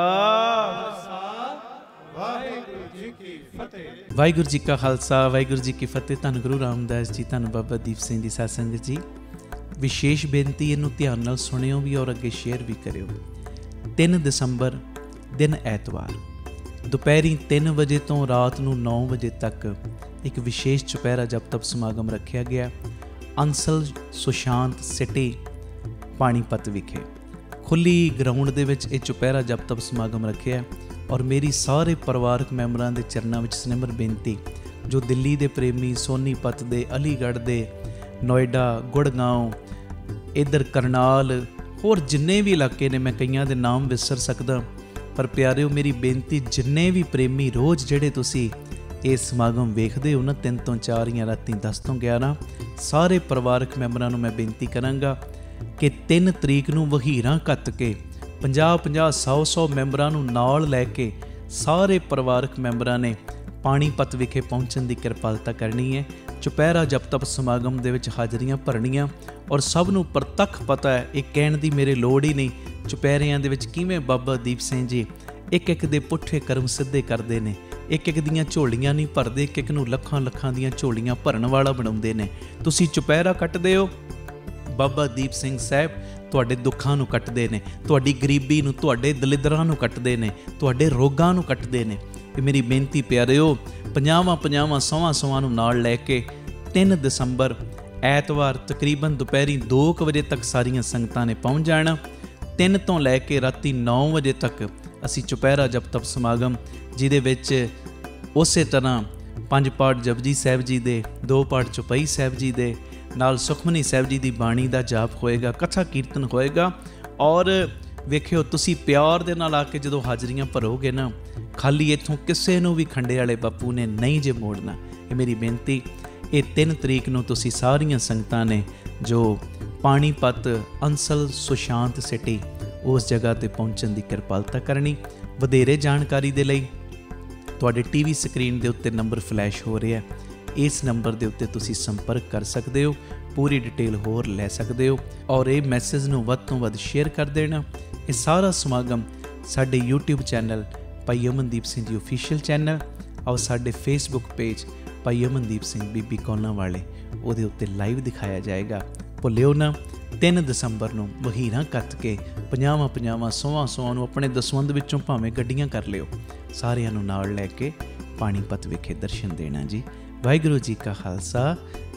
[SPEAKER 3] ਵਾਹਿਗੁਰੂ ਜੀ ਕੀ ਫਤਿਹ।
[SPEAKER 1] ਵਾਹਿਗੁਰੂ ਜੀ ਕਾ ਖਾਲਸਾ, ਵਾਹਿਗੁਰੂ ਜੀ ਕੀ ਫਤਿਹ। ਧੰਨ ਗੁਰੂ ਰਾਮਦਾਸ ਜੀ, ਧੰਨ ਬਾਬਾ ਦੀਪ ਸਿੰਘ ਜੀ ਸਾਧ ਸੰਗਤ ਜੀ। ਵਿਸ਼ੇਸ਼ ਬੇਨਤੀ, ਇਹਨੂੰ ਧਿਆਨ ਨਾਲ ਸੁਣਿਓ ਵੀ ਔਰ ਅੱਗੇ ਸ਼ੇਅਰ ਵੀ ਕਰਿਓ। 3 ਦਸੰਬਰ ਦਿਨ ਐਤਵਾਰ ਦੁਪਹਿਰੀ 3 ਵਜੇ ਤੋਂ ਰਾਤ ਨੂੰ 9 ਵਜੇ ਤੱਕ ਇੱਕ ਵਿਸ਼ੇਸ਼ ਚੁਪਹਿਰਾ ਜਪ ਤਪ ਸਮਾਗਮ ਰੱਖਿਆ ਗਿਆ। ਅੰਸਲ ਸੁਸ਼ਾਂਤ ਸਿਟੀ ਪਾਣੀਪਤ ਵਿਖੇ ਖੁੱਲੀ ਗਰਾਊਂਡ ਦੇ ਵਿੱਚ ਇਹ ਚੁਪਹਿਰਾ ਜਪ ਤਪ ਸਮਾਗਮ ਰੱਖਿਆ। ਔਰ ਮੇਰੀ ਸਾਰੇ ਪਰਿਵਾਰਕ ਮੈਂਬਰਾਂ ਦੇ ਚਰਨਾਂ ਵਿੱਚ ਸਿਨਮਰ ਬੇਨਤੀ, ਜੋ ਦਿੱਲੀ ਦੇ ਪ੍ਰੇਮੀ, ਸੋਨੀਪਤ ਦੇ, ਅਲੀਗੜ੍ਹ ਦੇ, ਨੋਇਡਾ, ਗੁੜਗਾਉਂ, ਇੱਧਰ ਕਰਨਾਲ, ਹੋਰ ਜਿੰਨੇ ਵੀ ਇਲਾਕੇ ਨੇ, ਮੈਂ ਕਈਆਂ ਦੇ ਨਾਮ ਵਿਸਰ ਸਕਦਾ, ਪਰ ਪਿਆਰਿਓ ਮੇਰੀ ਬੇਨਤੀ, ਜਿੰਨੇ ਵੀ ਪ੍ਰੇਮੀ ਰੋਜ਼ ਜਿਹੜੇ ਤੁਸੀਂ ਇਹ ਸਮਾਗਮ ਵੇਖਦੇ ਹੋ ਨਾ, 3 ਤੋਂ 4 ਜਾਂ ਰਾਤੀ 10 ਤੋਂ 11, ਸਾਰੇ ਪਰਿਵਾਰਕ ਮੈਂਬਰਾਂ ਨੂੰ ਮੈਂ ਬੇਨਤੀ ਕਰਾਂਗਾ ਕਿ 3 ਤਰੀਕ ਨੂੰ ਵਹੀਰਾਂ ਕੱਤ ਕੇ 50-50, 100-100 ਮੈਂਬਰਾਂ ਨੂੰ ਨਾਲ ਲੈ ਕੇ ਸਾਰੇ ਪਰਿਵਾਰਕ ਮੈਂਬਰਾਂ ਨੇ ਪਾਣੀਪਤ ਵਿਖੇ ਪਹੁੰਚਣ ਦੀ ਕਿਰਪਾਲਤਾ ਕਰਨੀ ਹੈ। ਚੁਪਹਿਰਾ ਜਪ ਤਪ ਸਮਾਗਮ ਦੇ ਵਿੱਚ ਹਾਜ਼ਰੀਆਂ ਭਰਨੀਆਂ। ਔਰ ਸਭ ਨੂੰ ਪ੍ਰਤੱਖ ਪਤਾ ਹੈ, ਇਹ ਕਹਿਣ ਦੀ ਮੇਰੇ ਲੋੜ ਹੀ ਨਹੀਂ, ਚੁਪਹਿਰਿਆਂ ਦੇ ਵਿੱਚ ਕਿਵੇਂ ਬਾਬਾ ਦੀਪ ਸਿੰਘ ਜੀ ਇੱਕ ਦੇ ਪੁੱਠੇ ਕਰਮ ਸਿੱਧੇ ਕਰਦੇ ਨੇ। ਇੱਕ ਦੀਆਂ ਝੋਲੀਆਂ ਨਹੀਂ ਭਰਦੇ, ਇੱਕ ਨੂੰ ਲੱਖਾਂ ਦੀਆਂ ਝੋਲੀਆਂ ਭਰਨ ਵਾਲਾ ਬਣਾਉਂਦੇ ਨੇ। ਤੁਸੀਂ ਚੁਪਹਿਰਾ ਕੱਟਦੇ ਹੋ, ਬਾਬਾ ਦੀਪ ਸਿੰਘ ਸਾਹਿਬ ਤੁਹਾਡੇ ਦੁੱਖਾਂ ਨੂੰ ਕੱਟਦੇ ਨੇ, ਤੁਹਾਡੀ ਗਰੀਬੀ ਨੂੰ, ਤੁਹਾਡੇ ਦਲਿੱਦਰਾਂ ਨੂੰ ਕੱਟਦੇ ਨੇ, ਤੁਹਾਡੇ ਰੋਗਾਂ ਨੂੰ ਕੱਟਦੇ ਨੇ। ਇਹ ਮੇਰੀ ਬੇਨਤੀ ਪਿਆਰਿਓ, 50-50, 100-100 ਨੂੰ ਨਾਲ ਲੈ ਕੇ 3 ਦਸੰਬਰ ਐਤਵਾਰ ਤਕਰੀਬਨ ਦੁਪਹਿਰੀ 2 ਵਜੇ ਤੱਕ ਸਾਰੀਆਂ ਸੰਗਤਾਂ ਨੇ ਪਹੁੰਚ ਜਾਣਾ। 3 ਤੋਂ ਲੈ ਕੇ ਰਾਤੀ 9 ਵਜੇ ਤੱਕ ਅਸੀਂ ਚੁਪਹਿਰਾ ਜਪ ਤਪ ਸਮਾਗਮ, ਜਿਹਦੇ ਵਿੱਚ ਉਸੇ ਤਰ੍ਹਾਂ 5 ਪਾਠ ਜਪਜੀ ਸਾਹਿਬ ਜੀ ਦੇ, 2 ਪਾਠ ਚੁਪਈ ਸਾਹਿਬ ਜੀ ਦੇ, ਨਾਲ ਸੁਖਮਨੀ ਸਾਹਿਬ ਜੀ ਦੀ ਬਾਣੀ ਦਾ ਜਾਪ ਹੋਏਗਾ, ਕਥਾ ਕੀਰਤਨ ਹੋਏਗਾ। ਔਰ ਵੇਖਿਓ, ਤੁਸੀਂ ਪਿਆਰ ਦੇ ਨਾਲ ਆ ਕੇ ਜਦੋਂ ਹਾਜ਼ਰੀਆਂ ਭਰੋਗੇ ਨਾ, ਖਾਲੀ ਇੱਥੋਂ ਕਿਸੇ ਨੂੰ ਵੀ ਖੰਡੇ ਵਾਲੇ ਬਾਪੂ ਨੇ ਨਹੀਂ ਜੇ ਮੋੜਨਾ। ਇਹ ਮੇਰੀ ਬੇਨਤੀ। ਇਹ 3 ਤਰੀਕ ਨੂੰ ਤੁਸੀਂ ਸਾਰੀਆਂ ਸੰਗਤਾਂ ਨੇ ਜੋ ਪਾਣੀਪਤ ਅੰਸਲ ਸੁਸ਼ਾਂਤ ਸਿਟੀ, ਉਸ ਜਗ੍ਹਾ ਤੇ ਪਹੁੰਚਣ ਦੀ ਕਿਰਪਾਲਤਾ ਕਰਨੀ। ਵਧੇਰੇ ਜਾਣਕਾਰੀ ਦੇ ਲਈ ਤੁਹਾਡੇ ਟੀਵੀ ਸਕਰੀਨ ਦੇ ਉੱਤੇ ਨੰਬਰ ਫਲੈਸ਼ ਹੋ ਰਿਹਾ, ਇਸ ਨੰਬਰ ਦੇ ਉੱਤੇ ਤੁਸੀਂ ਸੰਪਰਕ ਕਰ ਸਕਦੇ ਹੋ, ਪੂਰੀ ਡਿਟੇਲ ਹੋਰ ਲੈ ਸਕਦੇ ਹੋ। ਔਰ ਇਹ ਮੈਸੇਜ ਨੂੰ ਵੱਧ ਤੋਂ ਵੱਧ ਸ਼ੇਅਰ ਕਰ ਦੇਣਾ। ਇਹ ਸਾਰਾ ਸਮਾਗਮ ਸਾਡੇ YouTube ਚੈਨਲ ਭਾਈ ਅਮਨਦੀਪ ਸਿੰਘ ਜੀ ਆਫੀਸ਼ੀਅਲ ਚੈਨਲ ਔਰ ਸਾਡੇ Facebook ਪੇਜ ਭਾਈ ਅਮਨਦੀਪ ਸਿੰਘ ਬੀਬੀ ਕੌਲਾਂ ਵਾਲੇ, ਉਹਦੇ ਉੱਤੇ ਲਾਈਵ ਦਿਖਾਇਆ ਜਾਏਗਾ। ਭੁੱਲਿਓ ਨਾ, 3 ਦਸੰਬਰ ਨੂੰ ਵਹੀਰਾਂ ਕੱਤ ਕੇ 50-50, 100-100 ਨੂੰ ਆਪਣੇ ਦਸਵੰਧ ਵਿੱਚੋਂ ਭਾਵੇਂ ਗੱਡੀਆਂ ਕਰ ਲਿਓ, ਸਾਰਿਆਂ ਨੂੰ ਨਾਲ ਲੈ ਕੇ पानीपत विखे दर्शन देना जी। वाहिगुरू जी का खालसा,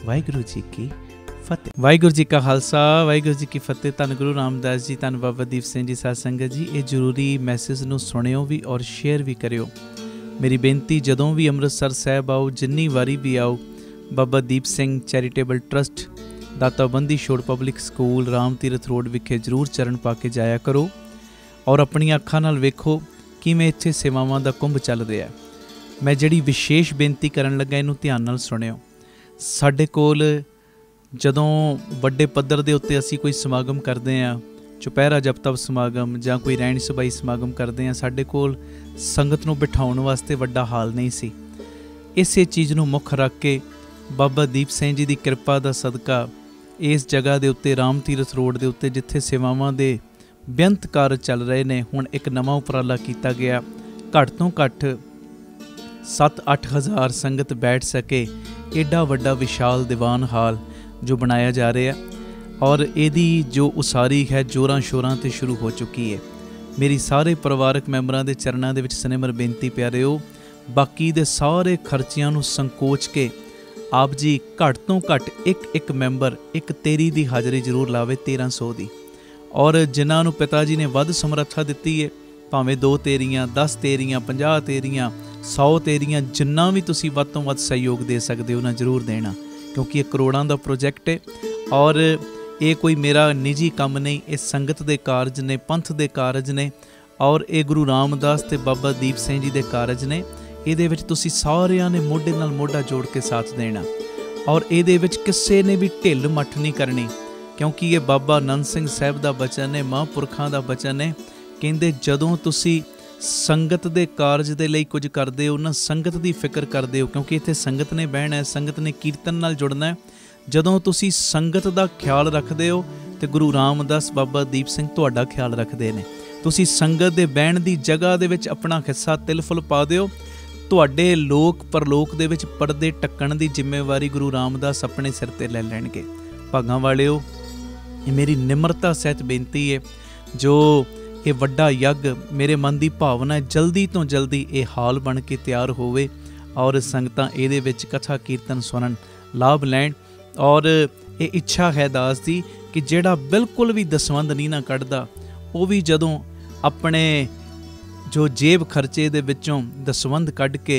[SPEAKER 1] वाहिगुरू जी की फतेह। वाहिगुरू जी का खालसा, वाहिगुरू जी की फतेह। धन गुरु रामदास जी, धन बाबा दीप सिंह जी साध संगत जी, ये जरूरी मैसेज नूं सुणिओ भी और शेयर भी करिओ। मेरी बेनती, जदों भी अमृतसर साहिब आओ, जिन्नी वारी भी आओ, Baba Deep Singh charitable trust, Databandi Chhor public school, Ram Tirath road विखे जरूर चरण पा के जाया करो और अपनी अखां नाल वेखो किवें इत्थे सेवावां दा कुंभ चल रहा है। मैं जिहड़ी विशेष बेनती करन लगा इहनूं ध्यान नाल सुणिओ। साडे कोल जदों वड्डे पੱਧਰ ਦੇ ਉੱਤੇ ਅਸੀਂ ਕੋਈ ਸਮਾਗਮ ਕਰਦੇ ਹਾਂ, ਚੁਪਹਿਰਾ ਜਪ-ਤਪ ਸਮਾਗਮ ਜਾਂ ਕੋਈ ਰਹਿਣ ਸਬਾਈ ਸਮਾਗਮ ਕਰਦੇ ਹਾਂ, ਸਾਡੇ ਕੋਲ ਸੰਗਤ ਨੂੰ ਬਿਠਾਉਣ ਵਾਸਤੇ ਵੱਡਾ ਹਾਲ ਨਹੀਂ ਸੀ। ਇਸੇ ਚੀਜ਼ ਨੂੰ ਮੁੱਖ ਰੱਖ ਕੇ ਬਾਬਾ ਦੀਪ ਸਿੰਘ ਜੀ ਦੀ ਕਿਰਪਾ ਦਾ ਸਦਕਾ ਇਸ ਜਗ੍ਹਾ ਦੇ ਉੱਤੇ ਰਾਮ ਤੀਰਥ ਰੋਡ ਦੇ ਉੱਤੇ ਜਿੱਥੇ ਸੇਵਾਵਾਂ ਦੇ ਬੇਅੰਤ ਕਾਰਜ ਚੱਲ ਰਹੇ ਨੇ, ਹੁਣ ਇੱਕ ਨਵਾਂ ਉਪਰਾਲਾ ਕੀਤਾ ਗਿਆ। ਘੱਟ ਤੋਂ ਘੱਟ 7-8 ਹਜ਼ਾਰ ਸੰਗਤ ਬੈਠ ਸਕੇ एडा वड्डा विशाल दीवान हाल जो बनाया जा रहा है और इहदी जो उसारी है जोरां शोरां ते शुरू हो चुकी है। मेरी सारे परिवारक मैंबरां दे चरनां दे विच सनेमर बेनती प्यारिओ, बाकी दे सारे खर्चियां नूं संकोच के आप जी घट तो घट एक मैंबर एक तेरी दी हाज़री जरूर लावे 1300 दी, और जिन्हां नूं पिता जी ने वध समर्था दित्ती है, भावें 2 तेरियां 10 तेरियां 50 तेरियां 100 तेरियां, जिन्ना भी तुसी वध तो वध सहयोग दे सकते हो ना जरूर देना, क्योंकि ये करोड़ों का प्रोजैक्ट है और ये कोई मेरा निजी काम नहीं, ये संगत के कारज ने, पंथ के कारज ने और ये गुरु रामदास ते बाबा दीप सिंह जी के कारज ने। ये तुसी सारियां ने मोढे नाल मोढा जोड़ के साथ देना और ये किसी ने भी ढिल मठ नहीं करनी, क्योंकि ये बाबा नंद सिंह साहब का बचन है, महापुरखों का बचन है। कहते जदों तुसी संगत दे कारज दे लई कुछ करदे हो ना, संगत दी फिक्र करदे हो, क्योंकि इत्थे संगत ने बहना है, संगत ने कीर्तन नाल जुड़ना है। जदों तुसी संगत दा ख्याल रखदे हो ते गुरु रामदास बाबा दीप सिंह तुहाडा ख्याल रखदे ने। तुसी संगत दे बहण दी जगह दे विच अपना हिस्सा तिल फुल पा दिओ, तुहाडे लोक परलोक दे विच पर्दे टक्कण दी जिम्मेवारी गुरु रामदास अपने सिर ते लै लैणगे। भागां वालिओ, ये मेरी निमरता सहित बेनती है, जो ये वड्डा यज्ञ मेरे मन की भावना है, जल्दी तो जल्दी ये हाल बन के तैयार होवे और संगतां इहदे विच कथा कीर्तन सुनन लाभ लैण। और ये इच्छा है दास दी कि जिहड़ा बिल्कुल भी दसवंध नहीं ना कढ़दा, वो भी जदों अपने जो जेब खर्चे दे विचों दसवंध कढ़ के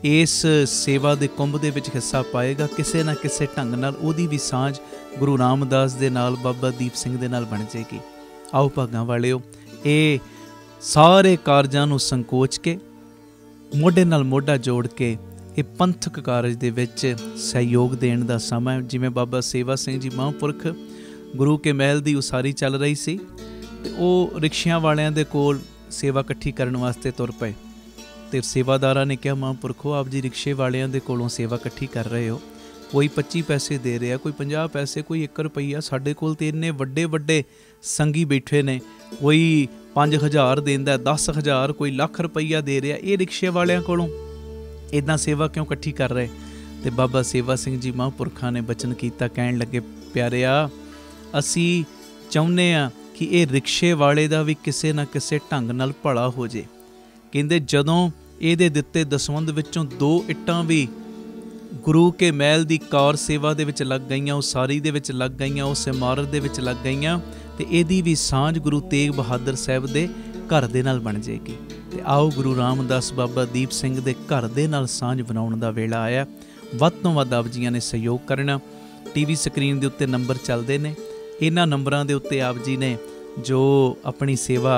[SPEAKER 1] इस सेवा दे कुंभ दे विच हिस्सा पाएगा, किसी ना किसी ढंग नाल उहदी भी सांझ गुरु रामदास दे नाल बाबा दीप सिंह दे नाल बन जाएगी। आओ भागां वालिओ, ये सारे कारजां नूं संकोच के मोढे नाल मोढा जोड़ के ये पंथक कारज दे विच सहयोग देण दा समा है। जिवें बाबा सेवा सिंह जी महापुरख गुरु के महल दी उसारी चल रही सी ते ओह रिक्शियां वालियां दे कोल सेवा इकट्ठी करन वास्ते तुर पए ते सेवादारां ने कहा, महापुरखो आप जी रिक्शे वालियां दे कोलों सेवा इकट्ठी कर रहे हो, कोई 25 पैसे दे रहा, कोई 50 पैसे, कोई 1 रुपया, साडे कोल ते इन्ने वड्डे वड्डे संगी बैठे ने, कोई 5000 देंदा, 10,000, कोई लाख रुपया दे रहा, ये रिक्शे वालियां कोलों इदां सेवा क्यों इकट्ठी कर रहे। ते बाबा सेवा सिंह जी महापुरखा ने बचन कीता, कहण लगे, प्यारिया असी चाहुंदे आ कि ये रिक्शे वाले दा भी किसी ना किसी ढंग नाल भला हो जे। कहंदे जदों इहदे दित्ते दसवंध विचों 2 इट्टां भी गुरु के महल की कार सेवा दे विच लग गईयां, उसारी दे विच लग गईयां, उस इमारत दे विच लग गईयां, ते इहदी भी सांझ गुरु तेग बहादुर साहब दे घर दे नाल बन जाएगी। ते आओ गुरु रामदास बाबा दीप सिंह दे घर दे नाल सांझ बनाउण दा वेला आया। वध तो वध आप जीआं ने सहयोग करना। टीवी स्क्रीन दे उत्ते नंबर चलदे ने, इन्हां नंबरां दे उत्ते आप जी ने जो अपनी सेवा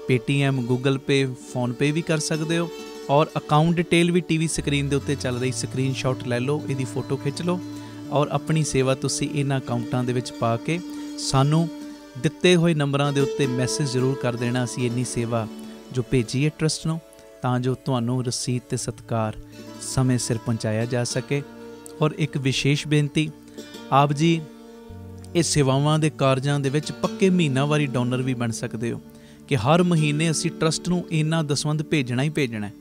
[SPEAKER 1] पेटीएम, गूगल पे, फोन पे भी कर सकते हो और अकाउंट डिटेल भी टीवी स्क्रीन के उत्ते चल रही, स्क्रीनशॉट लै लो, इसकी फोटो खिंच लो और अपनी सेवा तुसी इन्हां अकाउंटां दे विच पा के सानू दिते हुए नंबरां दे उत्ते मैसेज जरूर कर देना। असी इन्नी सेवा जो भेजी है ट्रस्ट नूं, तां जो तुहानूं रसीद ते सत्कार समय सिर पहुँचाया जा सके। और एक विशेष बेनती, आप जी इस सेवावां दे कारजां दे विच पक्के महीनावारी डोनर भी बन सकते हो कि हर महीने असी ट्रस्ट नूं इन्ना दसवंध भेजना ही भेजना है।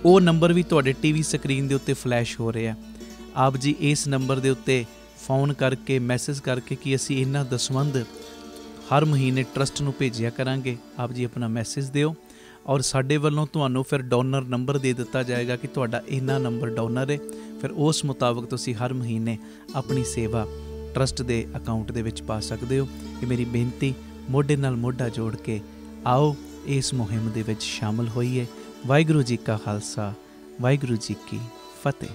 [SPEAKER 1] वो नंबर भी तुहाडे टीवी स्क्रीन के उत्ते फ्लैश हो रहा है। आप जी इस नंबर के उत्ते फोन करके मैसेज करके कि असी इन्ना दसवंध हर महीने ट्रस्ट नूं भेजिया करांगे, आप जी अपना मैसेज दिओ ਔਰ ਸਾਡੇ ਵੱਲੋਂ ਤੁਹਾਨੂੰ ਫਿਰ ਡੋਨਰ ਨੰਬਰ ਦੇ ਦਿੱਤਾ ਜਾਏਗਾ ਕਿ ਤੁਹਾਡਾ ਇੰਨਾ ਨੰਬਰ ਡੋਨਰ ਹੈ। ਫਿਰ ਉਸ ਮੁਤਾਬਕ ਤੁਸੀਂ ਹਰ ਮਹੀਨੇ ਆਪਣੀ ਸੇਵਾ ਟਰਸਟ ਦੇ ਅਕਾਊਂਟ ਦੇ ਵਿੱਚ ਪਾ ਸਕਦੇ ਹੋ। ਇਹ ਮੇਰੀ ਬੇਨਤੀ, ਮੋਢੇ ਨਾਲ ਮੋਢਾ ਜੋੜ ਕੇ ਆਓ ਇਸ ਮੁਹਿੰਮ ਦੇ ਵਿੱਚ ਸ਼ਾਮਲ ਹੋਈਏ। ਵਾਹਿਗੁਰੂ ਜੀ ਕਾ ਖਾਲਸਾ, ਵਾਹਿਗੁਰੂ ਜੀ ਕੀ ਫਤਿਹ।